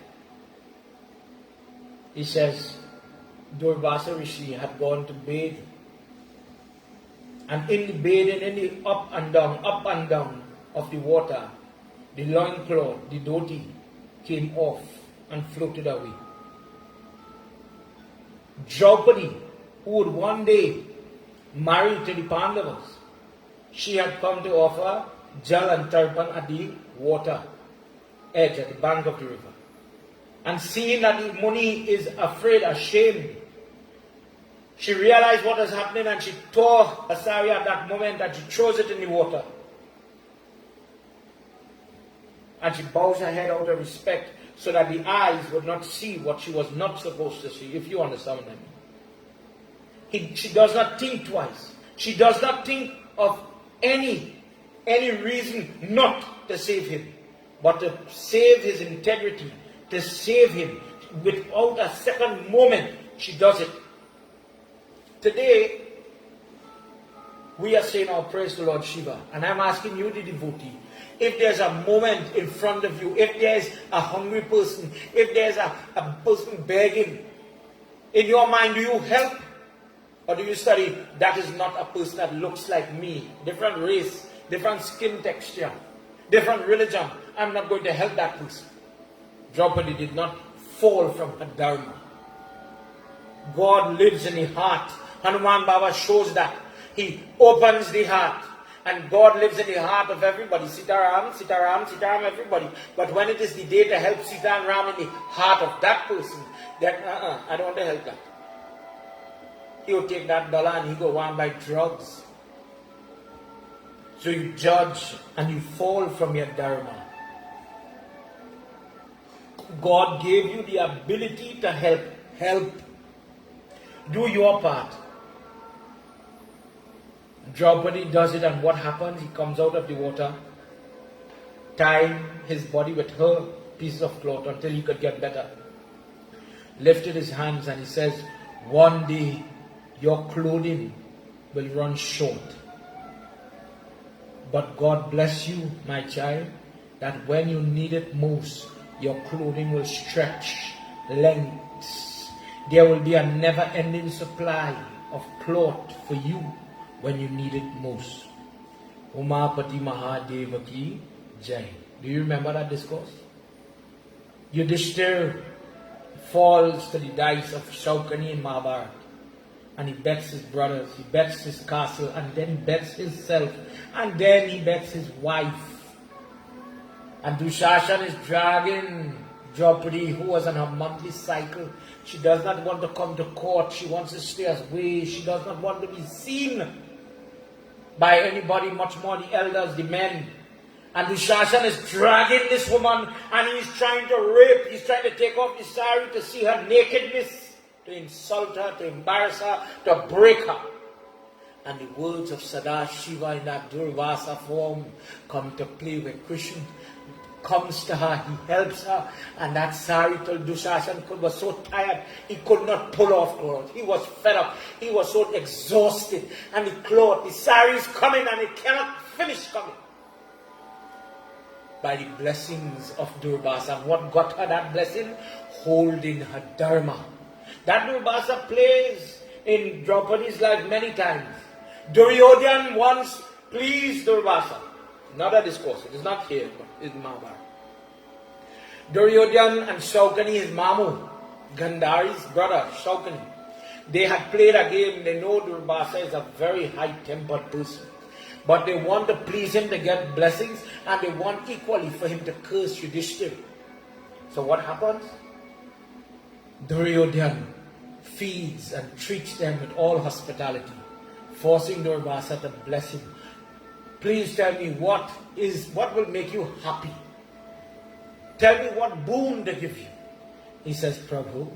He says, Durvasa Rishi had gone to bathe. And in the bathing, in the up and down of the water, the loincloth, the dhoti, came off and floated away. Draupadi, who would one day marry to the Pandavas, she had come to offer jal and tarpan at the water edge, at the bank of the river. And seeing that the Muni is afraid, ashamed, she realized what was happening and she tore her sari at that moment and she throws it in the water. And she bows her head out of respect so that the eyes would not see what she was not supposed to see, if you understand what I mean. She does not think twice. She does not think of any reason not to save him, but to save his integrity, to save him without a second moment. She does it. Today, we are saying our praise to Lord Shiva, and I'm asking you, the devotee, if there's a moment in front of you, if there's a hungry person, if there's a person begging, in your mind, do you help? Or do you study, that is not a person that looks like me, different race, different skin texture, different religion, I'm not going to help that person. Draupadi did not fall from her dharma. God lives in the heart. Hanuman Baba shows that. He opens the heart. And God lives in the heart of everybody. Sitaram, Sitaram, Sitaram, everybody. But when it is the day to help Sita and Ram in the heart of that person, then I don't want to help that. He will take that dollar and he go on buy drugs. So you judge and you fall from your dharma. God gave you the ability to help. Help. Do your part. Draupadi does it, and what happens? He comes out of the water, tying his body with her pieces of cloth until he could get better. Lifted his hands and he says, one day your clothing will run short. But God bless you, my child, that when you need it most, your clothing will stretch lengths. There will be a never-ending supply of cloth for you when you need it most. Umapati Mahadeva Ki Jai. Do you remember that discourse? Yudhishthira falls to the dice of Shaukani and Mahabharata. And he bets his brothers, he bets his castle, and then he bets himself, and then he bets his wife. And Dushashan is dragging Draupadi, who was on her monthly cycle. She does not want to come to court. She wants to stay away. She does not want to be seen by anybody, much more the elders, the men. And Dushashan is dragging this woman, and he's trying to rape. He's trying to take off the sari to see her nakedness, to insult her, to embarrass her, to break her. And the words of Sadashiva in that Durvasa form come to play when Krishna comes to her, he helps her, and that sari till Dushashan was so tired, he could not pull off clothes. He was fed up. He was so exhausted. And the sari is coming and it cannot finish coming. By the blessings of Durvasa. What got her that blessing? Holding her dharma. That Durvasa plays in Draupadi's life many times. Duryodhan once pleased Durvasa. Not a discourse. It is not here, but in Mahabharata. Duryodhan and Shaukani, his mamu, Gandhari's brother, Shaukani, they had played a game. They know Durvasa is a very high-tempered person. But they want to please him to get blessings, and they want equally for him to curse Yudhishthira. So what happens? Duryodhan feeds and treats them with all hospitality, forcing Durvasa to bless him. Please tell me what will make you happy. Tell me what boon to give you. He says, Prabhu,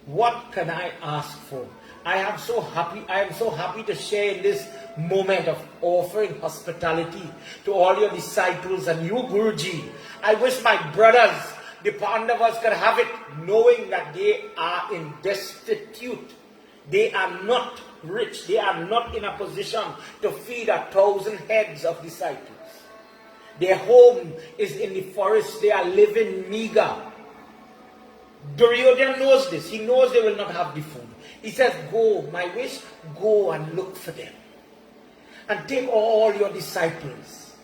what can I ask for? I am so happy to share in this moment of offering hospitality to all your disciples and you, Guruji. I wish my brothers, the Pandavas, could have it, knowing that they are in destitute. They are not rich. They are not in a position to feed 1,000 heads of disciples. Their home is in the forest. They are living meager. Duryodhana knows this. He knows they will not have the food. He says, go, my wish, go and look for them. And take all your disciples.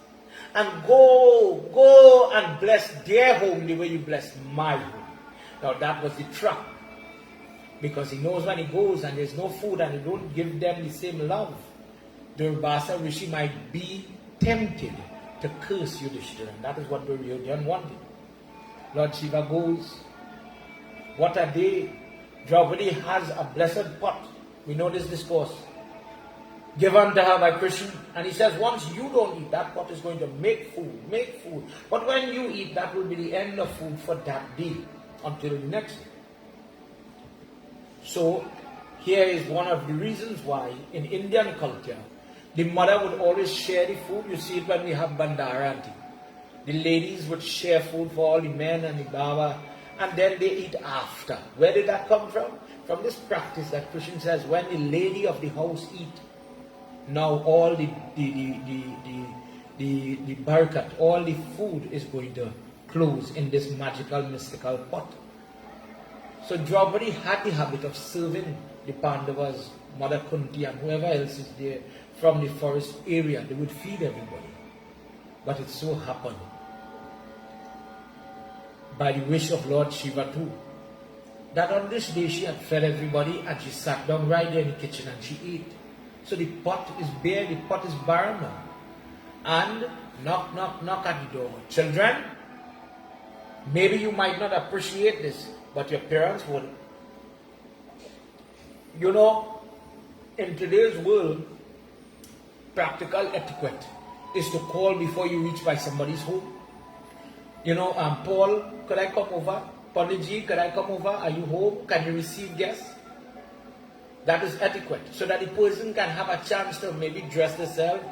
And go and bless their home the way you bless my home. Now that was the trap. Because he knows when he goes and there's no food and he don't give them the same love, Durvasa Rishi might be tempted to curse Yudhishthira. And that is what Duryodhana wanted. Lord Shiva goes. What a day. Draupadi has a blessed pot. We know this discourse. Given to her by Krishna. And he says, once you don't eat, that pot is going to make food. But when you eat, that will be the end of food for that day. Until the next day. So, here is one of the reasons why in Indian culture, the mother would always share the food. You see it when we have Bandaranti. The ladies would share food for all the men and the Baba, and then they eat after. Where did that come from? From this practice that Krishna says, when the lady of the house eat, now all the barakat, all the food is going to close in this magical, mystical pot. So Draupadi had the habit of serving the Pandavas, Mother Kunti and whoever else is there from the forest area. They would feed everybody. But it so happened, by the wish of Lord Shiva too, that on this day she had fed everybody and she sat down right there in the kitchen and she ate. So the pot is bare, the pot is barren now. And knock at the door. Children, maybe you might not appreciate this, but your parents would. You know, in today's world, practical etiquette is to call before you reach by somebody's home. You know, Paul, could I come over? Panditji, could I come over? Are you home? Can you receive guests? That is etiquette. So that the person can have a chance to maybe dress themselves,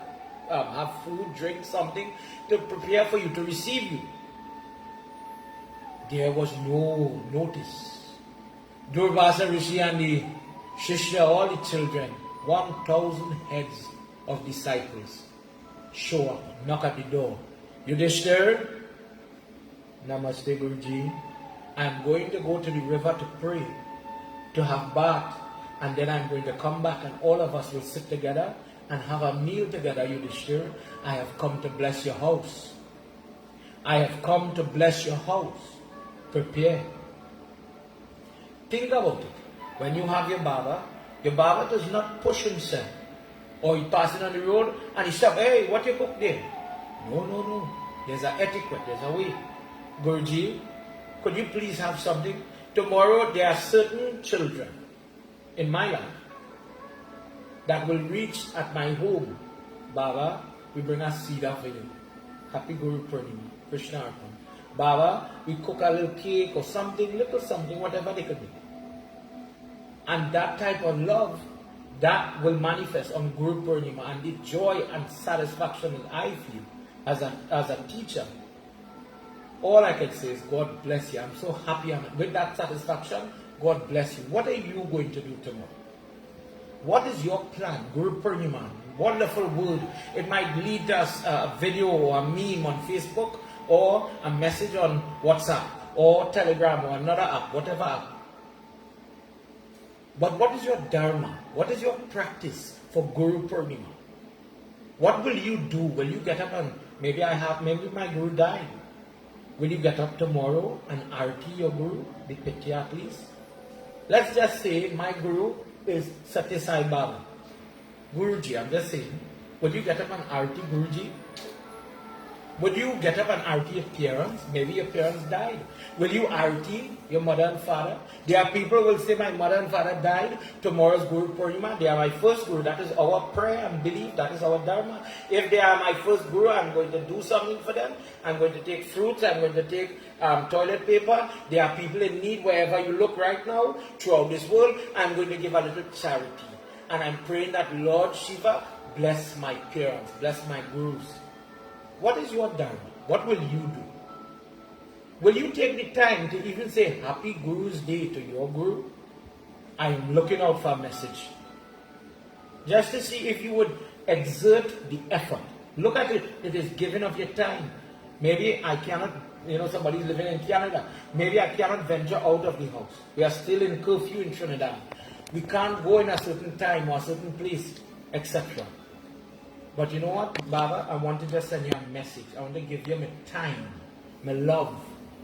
have food, drink something, to prepare for you, to receive you. There was no notice. Durvasa Rishi and the Shishya, all the children, 1,000 heads of disciples, show up, knock at the door. Yudhishthira, Namaste Guruji, I'm going to go to the river to pray, to have bath, and then I'm going to come back and all of us will sit together and have a meal together, Yudhishthira. I have come to bless your house. I have come to bless your house. Prepare. Think about it. When you have your Baba does not push himself. Or he passes on the road and he stops, hey, what you cook there? No. There's an etiquette, there's a way. Guruji, could you please have something? Tomorrow there are certain children in my life that will reach at my home. Baba, we bring a Sida for you. Happy Guru Purnima, Krishna Arpan. Baba, we cook a little cake or something, little something, whatever they could be. And that type of love, that will manifest on Guru Purnima, and the joy and satisfaction that I feel as a teacher. All I can say is, God bless you. I'm so happy. With that satisfaction, God bless you. What are you going to do tomorrow? What is your plan? Guru Purnima, wonderful word. It might lead us a video or a meme on Facebook, or a message on WhatsApp, or Telegram, or another app, whatever app. But what is your dharma? What is your practice for Guru Purnima? What will you do? Will you get up and maybe my Guru died? will you get up tomorrow and arti your guru, the Pitya, please? Let's just say my guru is Satya Sai Baba. Guruji, I'm just saying, would you get up and arti Guruji? Would you get up and arti your parents? Maybe your parents died. Will you arti your mother and father? There are people who will say, my mother and father died. Tomorrow's Guru Purnima. They are my first Guru. That is our prayer and belief. That is our Dharma. If they are my first Guru, I'm going to do something for them. I'm going to take fruits. I'm going to take toilet paper. There are people in need wherever you look right now throughout this world. I'm going to give a little charity. And I'm praying that Lord Shiva bless my parents, bless my Gurus. What is your dharma? What will you do? Will you take the time to even say Happy Guru's Day to your Guru? I am looking out for a message. Just to see if you would exert the effort. Look at it. It is giving of your time. Maybe I cannot, somebody's living in Canada. Maybe I cannot venture out of the house. We are still in curfew in Trinidad. We can't go in a certain time or a certain place, etc. But you know what, Baba? I want to just send you a message. I want to give you my time, my love.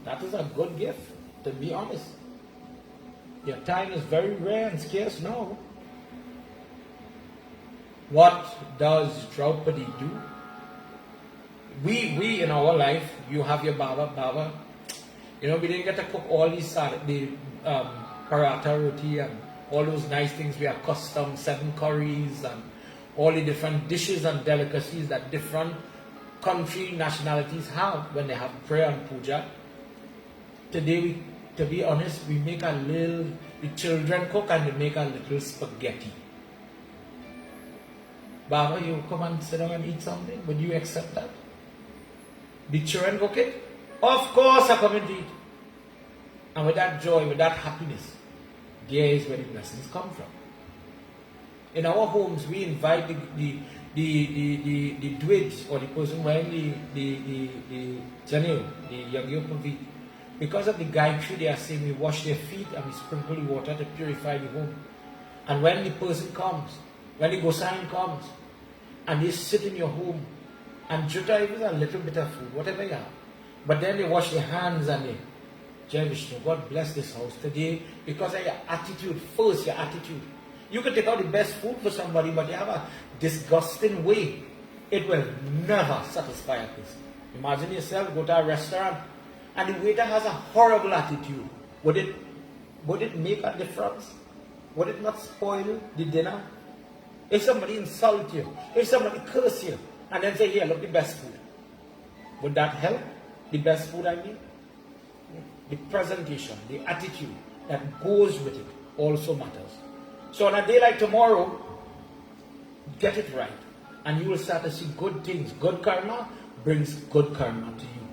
That is a good gift, to be honest. Your time is very rare and scarce now. What does Draupadi do? We in our life, you have your Baba. We didn't get to cook all these paratha roti and all those nice things we are accustomed, 7 curries and all the different dishes and delicacies that different country nationalities have when they have prayer and puja. Today, to be honest, we make the children cook and they make a little spaghetti. Baba, you come and sit down and eat something? Would you accept that? The children cook it? Of course I come and eat. And with that joy, with that happiness, there is where the blessings come from. In our homes, we invite the dwij or the person wearing the janil, the yagyopavi. Because of the Gayatri, they are saying we wash their feet and we sprinkle the water to purify the home. And when the person comes, when the Gosain comes, and they sit in your home, and Juta even a little bit of food, whatever you have. But then they wash their hands and they, Jai Vishnu, God bless this house today because of your attitude. First, your attitude. You can take out the best food for somebody, but you have a disgusting way. It will never satisfy a person. Imagine yourself go to a restaurant and the waiter has a horrible attitude. Would it make a difference? Would it not spoil the dinner? If somebody insult you, if somebody curse you, and then say, here, look, the best food. Would that help? The best food, I mean? The presentation, the attitude that goes with it also matters. So on a day like tomorrow, get it right. And you will start to see good things. Good karma brings good karma to you.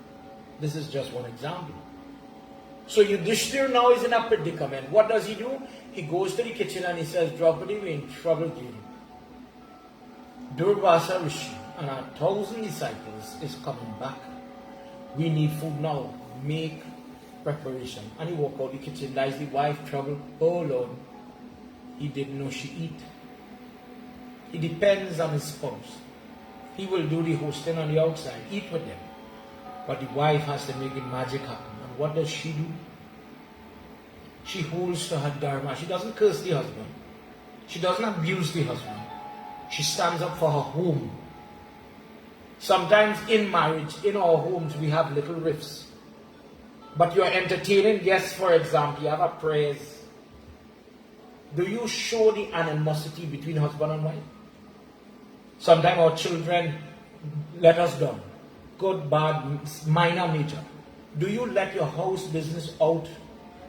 This is just one example. So Yudhishthir now is in a predicament. What does he do? He goes to the kitchen and he says, Draupadi, we're in trouble here. Durvasa Rishi and our 1,000 disciples is coming back. We need food now. Make preparation. And he walk out the kitchen. Lies the wife trouble. Oh Lord. He didn't know she eat. He depends on his spouse. He will do the hosting on the outside. Eat with them. But the wife has to make the magic happen. And what does she do? She holds to her dharma. She doesn't curse the husband. She doesn't abuse the husband. She stands up for her home. Sometimes in marriage, in our homes, we have little rifts. But you're entertaining guests, for example, you have a praise. Do you show the animosity between husband and wife? Sometimes our children let us down. Good, bad, minor, major. Do you let your house business out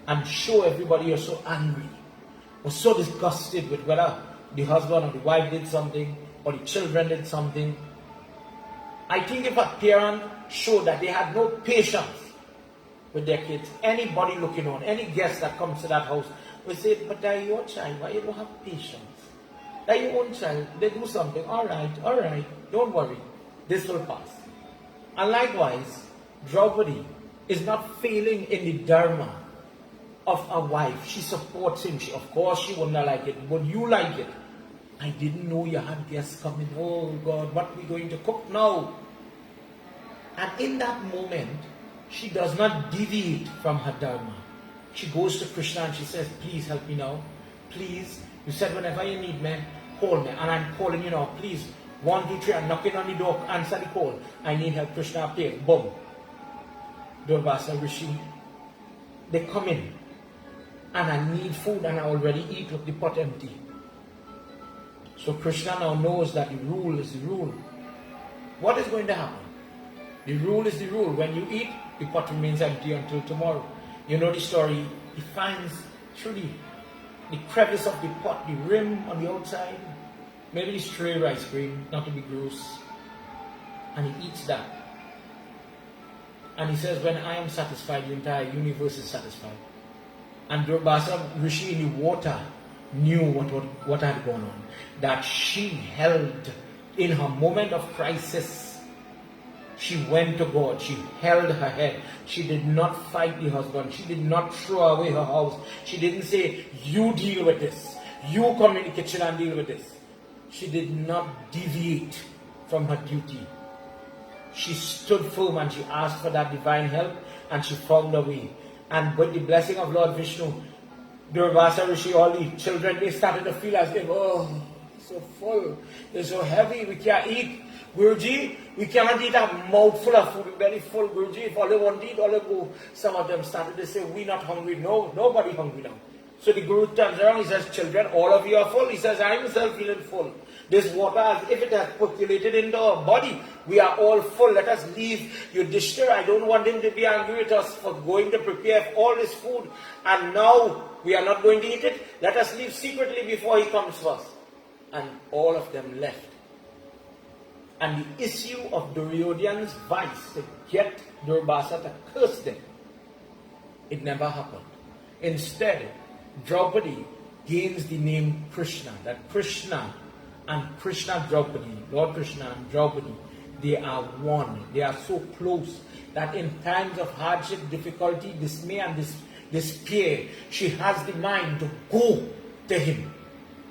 and show everybody you're so angry or so disgusted with whether the husband or the wife did something or the children did something? I think if a parent showed that they had no patience with their kids, anybody looking on, any guest that comes to that house will say, but they're your child, why you don't have patience? They're your own child, they do something, all right, don't worry, this will pass. And likewise, Draupadi is not failing in the dharma of a wife. She supports him. Of course she would not like it. Would you like it? I didn't know you had guests coming. Oh God, what are we going to cook now? And in that moment, she does not deviate from her dharma. She goes to Krishna and she says, please help me now. Please. You said whenever you need me, call me. And I'm calling you now. Please. 1, 2, 3. I'm knocking on the door. Answer the call. I need help. Krishna appears. Boom. Durvasa, Rishi. They come in. And I need food and I already eat. Look, the pot empty. So Krishna now knows that the rule is the rule. What is going to happen? The rule is the rule. When you eat, the pot remains empty until tomorrow. You know the story. He finds through the crevice of the pot, the rim on the outside, maybe the stray rice grain, not to be gross. And he eats that. And he says, when I am satisfied, the entire universe is satisfied. And Durvasa, Rishi in the water, knew what had gone on. That she held, in her moment of crisis, she went to God. She held her head. She did not fight the husband. She did not throw away her house. She didn't say, you deal with this. You come in the kitchen and deal with this. She did not deviate from her duty. She stood firm and she asked for that divine help and she found a way. And with the blessing of Lord Vishnu, Durvasa, Rishi, all the children, they started to feel as if, oh, it's so full, it's so heavy, we can't eat. Guruji, we cannot eat a mouthful of food, we're very full, Guruji. If all they want to eat, all they go. Some of them started to say, we're not hungry. No, nobody hungry now. So the Guru turns around, he says, children, all of you are full. He says, I myself feeling full. This water, as if it has percolated into our body, we are all full. Let us leave Yudhishthira. I don't want him to be angry with us for going to prepare all this food. And now we are not going to eat it. Let us leave secretly before he comes first. And all of them left. And the issue of Duryodhana's vice to get Durvasa to curse them, it never happened. Instead, Draupadi gains the name Krishna. That Krishna and Krishna Draupadi, Lord Krishna and Draupadi, they are one. They are so close that in times of hardship, difficulty, dismay and despair, she has the mind to go to him.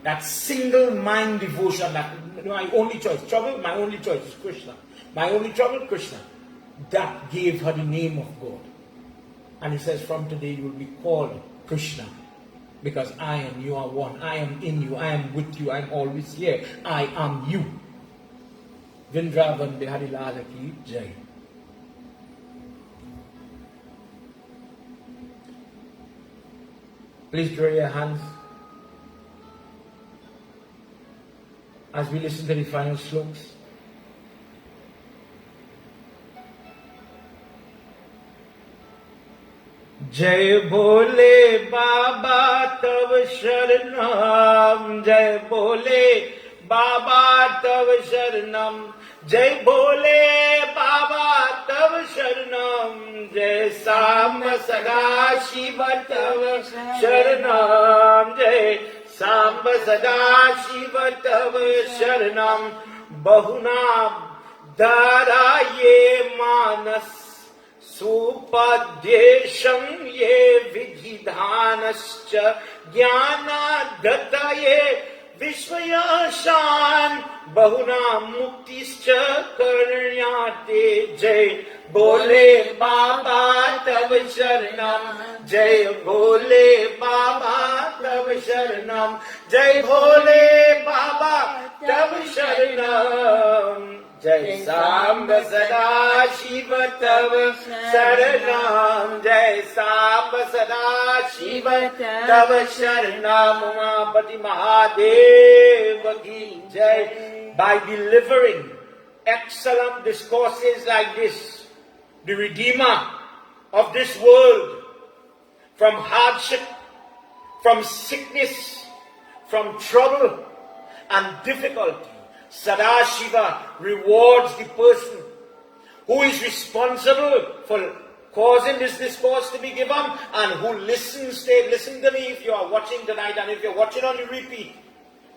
That single mind devotion, that my only choice, trouble, my only choice is Krishna. My only trouble, Krishna. That gave her the name of God. And he says, from today you will be called Krishna. Because I and you are one. I am in you. I am with you. I am always here. I am you. Vrindavan Bihari Lal Ki Jai. Please draw your hands as we listen to the final slokas. जय भोले बाबा तव शरणम जय भोले बाबा तव शरणम जय भोले बाबा तव शरणम जय सांब सदा शिव तव शरणम जय सांब सदा शिव तव शरणम बहुना धारा ये मानस सुपदेशं ये विधिधानश्च ज्ञानादतये विश्वयशान बहुना मुक्तिश्च करण्याते जय भोले बाबा तव शरणम जय भोले बाबा तव शरणम जय भोले बाबा तव शरणम जय सांब सदा शिव तव शरणम जय सांब सदा शिव तव शरणम उमापति महादेव की जय. By delivering excellent discourses like this, the Redeemer of this world, from hardship, from sickness, from trouble and difficulty, Sadashiva rewards the person who is responsible for causing this discourse to be given and who listens to it. Listen to me if you are watching tonight, and if you're watching on the repeat,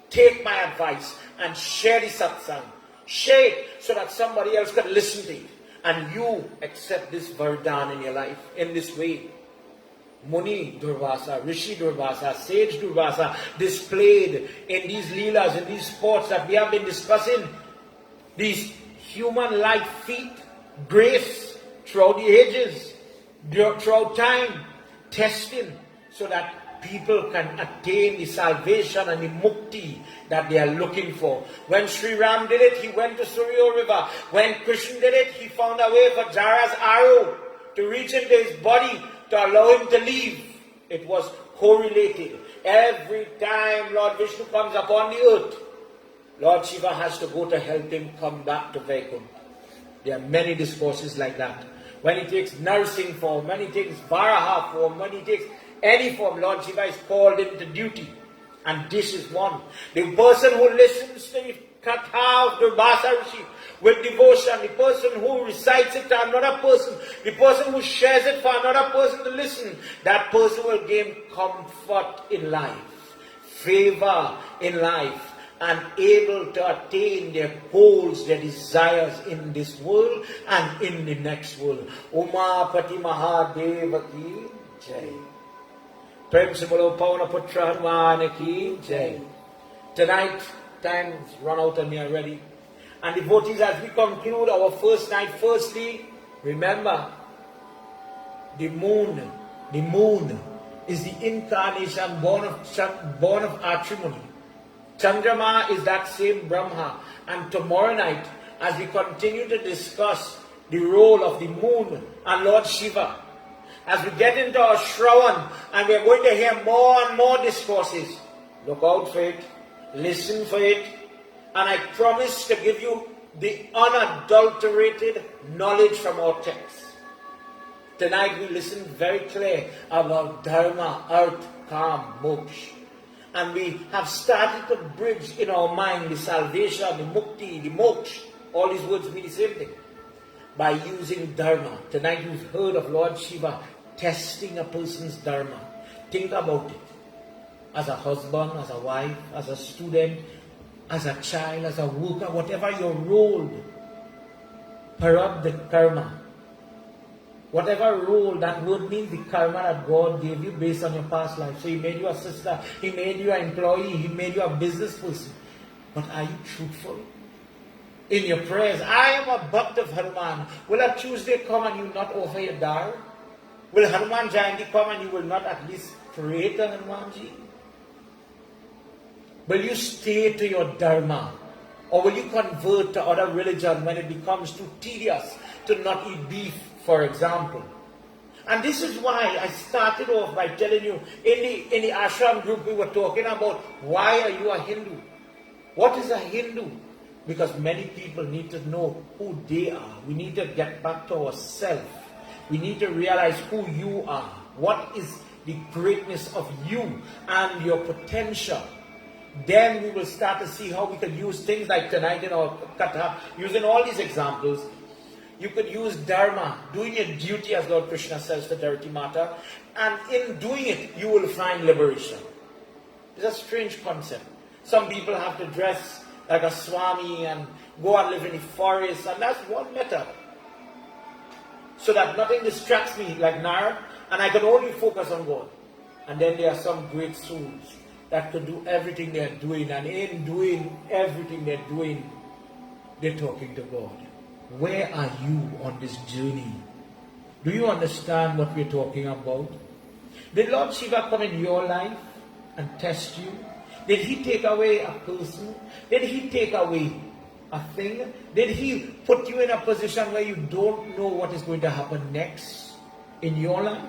take my advice and share the satsang. Share it so that somebody else can listen to it. And you accept this vardhan in your life in this way. Muni Durvasa, Rishi Durvasa, Sage Durvasa displayed in these leelas, in these sports that we have been discussing, these human-like feat, grace, throughout the ages, throughout time, testing, so that people can attain the salvation and the mukti that they are looking for. When Sri Ram did it, he went to Suryo River. When Krishna did it, he found a way for Jara's arrow to reach into his body to allow him to leave. It was correlated. Every time Lord Vishnu comes upon the earth, Lord Shiva has to go to help him come back to Vaikuntha. There are many discourses like that. When he takes nursing form, when he takes Varaha form, when he takes any form, Lord Shiva is called into duty. And this is one. The person who listens to the Katha of Durvasa Rishi with devotion, the person who recites it to another person, the person who shares it for another person to listen, that person will gain comfort in life, favor in life, and able to attain their goals, their desires in this world and in the next world. Uma Pati Mahadeva ki Jai. Prem se bolo Pavana Putra Hanuman ki Jai. Tonight, time's run out on me already. And devotees, as we conclude our first night, firstly, remember, the moon is the incarnation born of matrimony. Chandrama is that same Brahma. And tomorrow night, as we continue to discuss the role of the moon and Lord Shiva, as we get into our Shravan, and we are going to hear more and more discourses, look out for it, listen for it, and I promise to give you the unadulterated knowledge from our text. Tonight we listen very clear about Dharma, Earth, Kam, Moksha. And we have started to bridge in our mind the salvation, the mukti, the moksha. All these words mean the same thing. By using dharma. Tonight you've heard of Lord Shiva testing a person's dharma. Think about it. As a husband, as a wife, as a student, as a child, as a worker, whatever your role. Parab the karma. Whatever role, that word means the karma that God gave you based on your past life. So He made you a sister, He made you an employee, He made you a business person. But are you truthful in your prayers? I am a bhakt of Hanuman. Will a Tuesday come and you not offer your dar? Will Hanuman Jayanti come and you will not at least pray to Hanumanji? Will you stay to your dharma? Or will you convert to other religion when it becomes too tedious to not eat beef, for example? And this is why I started off by telling you, in the Ashram group we were talking about, why are you a Hindu? What is a Hindu? Because many people need to know who they are. We need to get back to ourselves. We need to realize who you are. What is the greatness of you and your potential? Then we will start to see how we can use things like tonight in our Katha, using all these examples. You could use dharma, doing your duty as Lord Krishna says to Dharati Mata, and in doing it, you will find liberation. It's a strange concept. Some people have to dress like a Swami and go and live in the forest, and that's one method. So that nothing distracts me like Narad, and I can only focus on God. And then there are some great souls that can do everything they're doing, and in doing everything they're doing, they're talking to God. Where are you on this journey? Do you understand what we're talking about? Did Lord Shiva come in your life and test you? Did He take away a person? Did He take away a thing? Did He put you in a position where you don't know what is going to happen next in your life?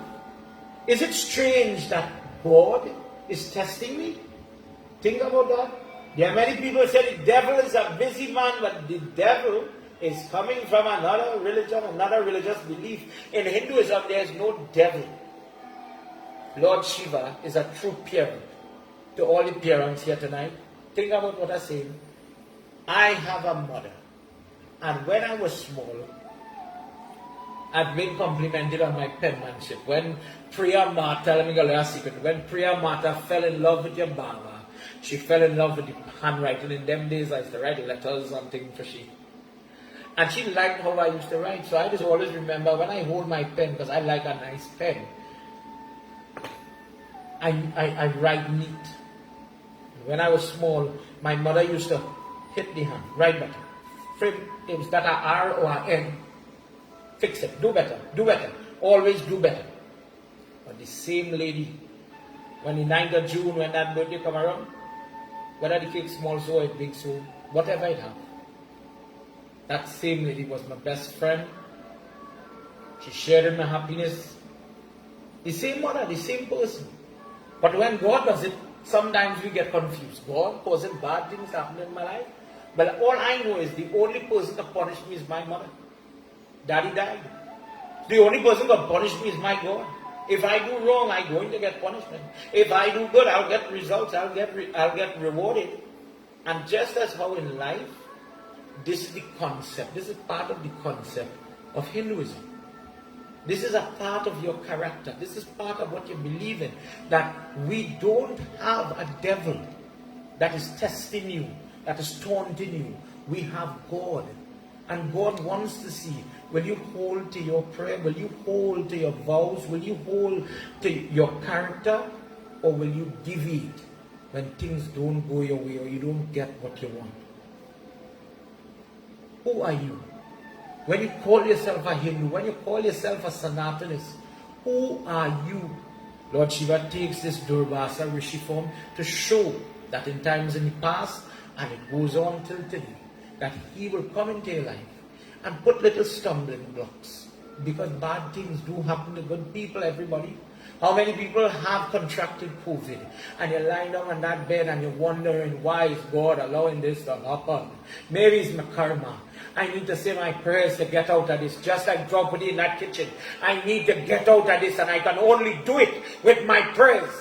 Is it strange that God is testing me? Think about that. There are many people who say the devil is a busy man, but the devil is coming from another religion, another religious belief. In Hinduism, there is no devil. Lord Shiva is a true parent. To all the parents here tonight, think about what I'm saying. I have a mother, and when I was small, I've been complimented on my penmanship. When Priya Mata, let me go a secret. When Priya Mata fell in love with your Baba, she fell in love with the handwriting. In them days, I used to write letters and things for she. And she liked how I used to write. So I just always remember when I hold my pen, because I like a nice pen, I write neat. When I was small, my mother used to hit the hand, right button. It was that a R or a N. Fix it. Do better. Do better. Always do better. But the same lady, when the 9th of June, when that birthday come around, whether the cake small so or big so, whatever it have, that same lady was my best friend. She shared in my happiness. The same mother, the same person. But when God does it, sometimes we get confused. God causing bad things happen in my life. But all I know is the only person that punished me is my mother. Daddy died. The only person that punished me is my God. If I do wrong, I'm going to get punishment. If I do good, I'll get results. I'll get rewarded. And just as how in life, this is the concept. This is part of the concept of Hinduism. This is a part of your character. This is part of what you believe in. That we don't have a devil that is testing you, that is taunting you. We have God. And God wants to see, will you hold to your prayer? Will you hold to your vows? Will you hold to your character? Or will you deviate when things don't go your way or you don't get what you want? Who are you? When you call yourself a Hindu, when you call yourself a Sanatanist, who are you? Lord Shiva takes this Durvasa Rishi form to show that in times in the past, and it goes on till today, that he will come into your life and put little stumbling blocks. Because bad things do happen to good people, everybody. How many people have contracted COVID and you're lying down on that bed and you're wondering, why is God allowing this to happen? Maybe it's my karma. I need to say my prayers to get out of this. Just like Draupadi in that kitchen. I need to get out of this and I can only do it with my prayers.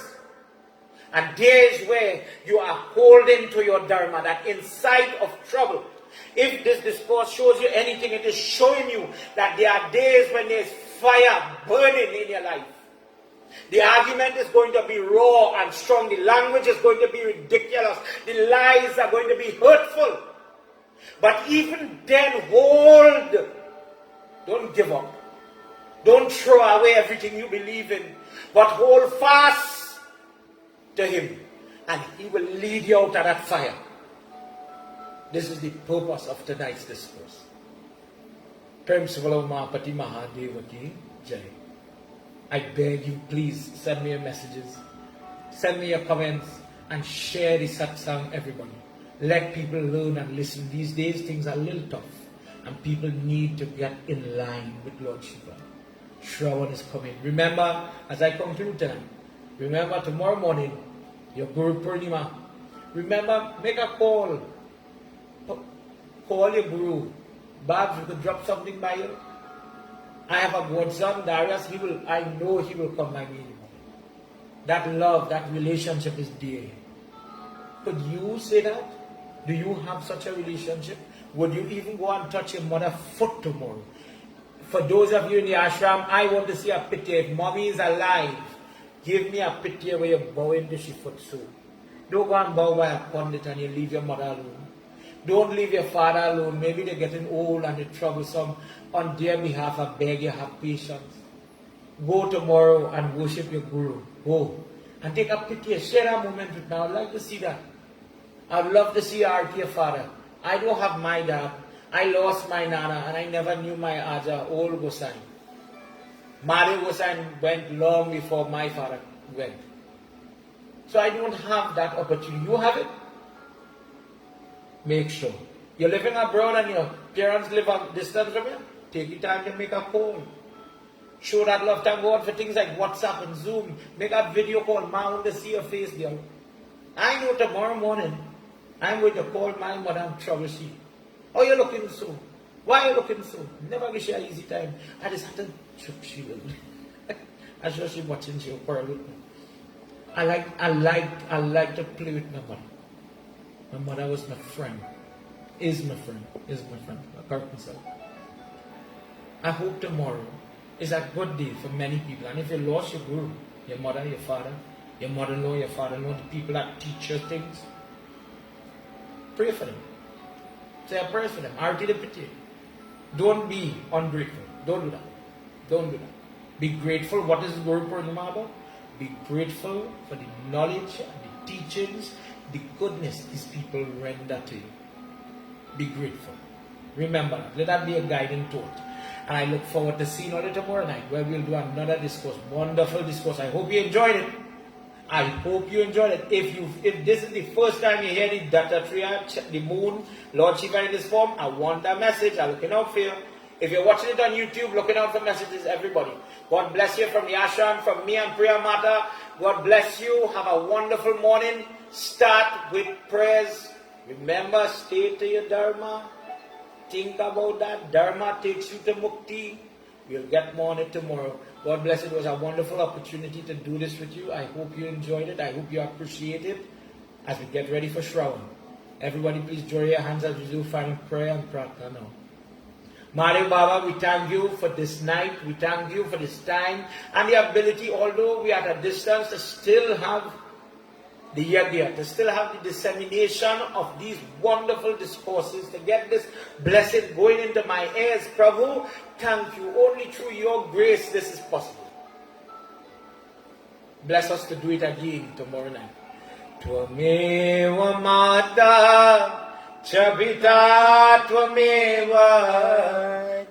And days where you are holding to your dharma, that inside of trouble, if this discourse shows you anything, it is showing you that there are days when there is fire burning in your life. The argument is going to be raw and strong. The language is going to be ridiculous. The lies are going to be hurtful. But even then, hold. Don't give up. Don't throw away everything you believe in. But hold fast to Him. And He will lead you out of that fire. This is the purpose of tonight's discourse. Prem Sivala Mahapati Mahadeva ki Jai. I beg you, please send me your messages, send me your comments, and share the satsang, everybody. Let people learn and listen. These days, things are a little tough, and people need to get in line with Lord Shiva. Shravan is coming. Remember, as I conclude tonight, remember tomorrow morning, your Guru Purnima. Remember, make a call. Call your Guru. Babs, you could drop something by you. I have a godson, Darius, I know he will come by me. That love, that relationship is dear. Could you say that? Do you have such a relationship? Would you even go and touch your mother's foot tomorrow? For those of you in the ashram, I want to see a picture. If mommy is alive, give me a picture where you're bowing to she foot so. Don't go and bow by a pundit and you leave your mother alone. Don't leave your father alone. Maybe they're getting old and they're troublesome. On their behalf, I beg you, have patience. Go tomorrow and worship your Guru. Go. And take a picture. Share a moment with me. I would like to see that. I would love to see your father. I don't have my dad. I lost my Nana and I never knew my Aja, old Gosine. Mari Gosine went long before my father went. So I don't have that opportunity. You have it? Make sure. You're living abroad and your parents live a distance from you. Take the time to make a call. Show that love to God for things like WhatsApp and Zoom. Make a video call. Ma, I want to see your face, girl. I know tomorrow morning I'm going to call my mother and trouble she. Oh, you're looking so. Why are you looking so? Never give she an easy time. I just have to choke she will. I'm sure she's watching she will quarrel with me. I like to play with my mother. My mother was my friend. Is my friend. A carpenter. I hope tomorrow is a good day for many people. And if you lost your guru, your mother, your father, your mother-in-law, your father-in-law, the people that teach you things, pray for them. Say a prayer for them. Arti the pity. Don't be ungrateful. Don't do that. Don't do that. Be grateful. What is Guru Purnima about? Be grateful for the knowledge, the teachings, the goodness these people render to you. Be grateful. Remember that. Let that be a guiding thought. And I look forward to seeing you tomorrow night where we'll do another discourse. Wonderful discourse. I hope you enjoyed it. I hope you enjoyed it. If this is the first time you hear the Dattatreya, the moon, Lord Shiva in this form, I want that message. I'm looking out for you. If you're watching it on YouTube, looking out for messages, everybody. God bless you from the ashram, from me and Priya Mata. God bless you. Have a wonderful morning. Start with prayers. Remember, stay to your dharma. Think about that. Dharma takes you to mukti. We'll get more on it tomorrow. God bless. It was a wonderful opportunity to do this with you. I hope you enjoyed it. I hope you appreciate it as we get ready for Shravan. Everybody please join your hands as we do final prayer and prarthana now. Mahadev Baba, we thank you for this night. We thank you for this time and the ability, although we are at a distance, to still have the Yajna, to still have the dissemination of these wonderful discourses, to get this blessing going into my ears. Prabhu, thank you. Only through your grace this is possible. Bless us to do it again tomorrow night. Tvameva Mata Chabita Tvameva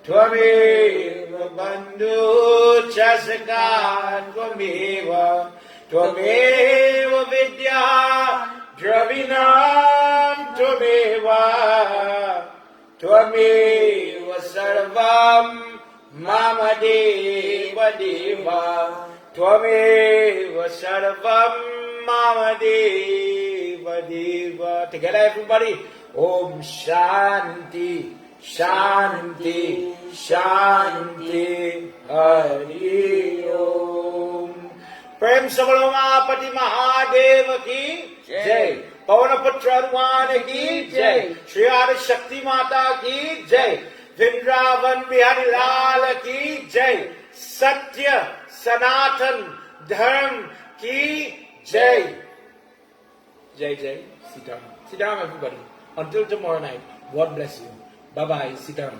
Tvameva Bandhu Chasaka Tvameva Tvameva Vidya Dravinam Tvameva Tvameva Sarvam Mama Deva Deva Tvameva Sarvam Mama Deva Deva. Together everybody. Om Shanti Shanti Shanti Hari Om. Prem Sabalomapati Mahadeva ki Jai. Pavanapatra Hanuman ki Jai. Shri Adi Shakti Mata ki Jai. Vrindavan Bihari Lal ki Jai. Satya Sanatan Dharm ki Jai. Jai Jai. Sitaram. Sitaram everybody. Until tomorrow night. God bless you. Bye bye. Sitaram.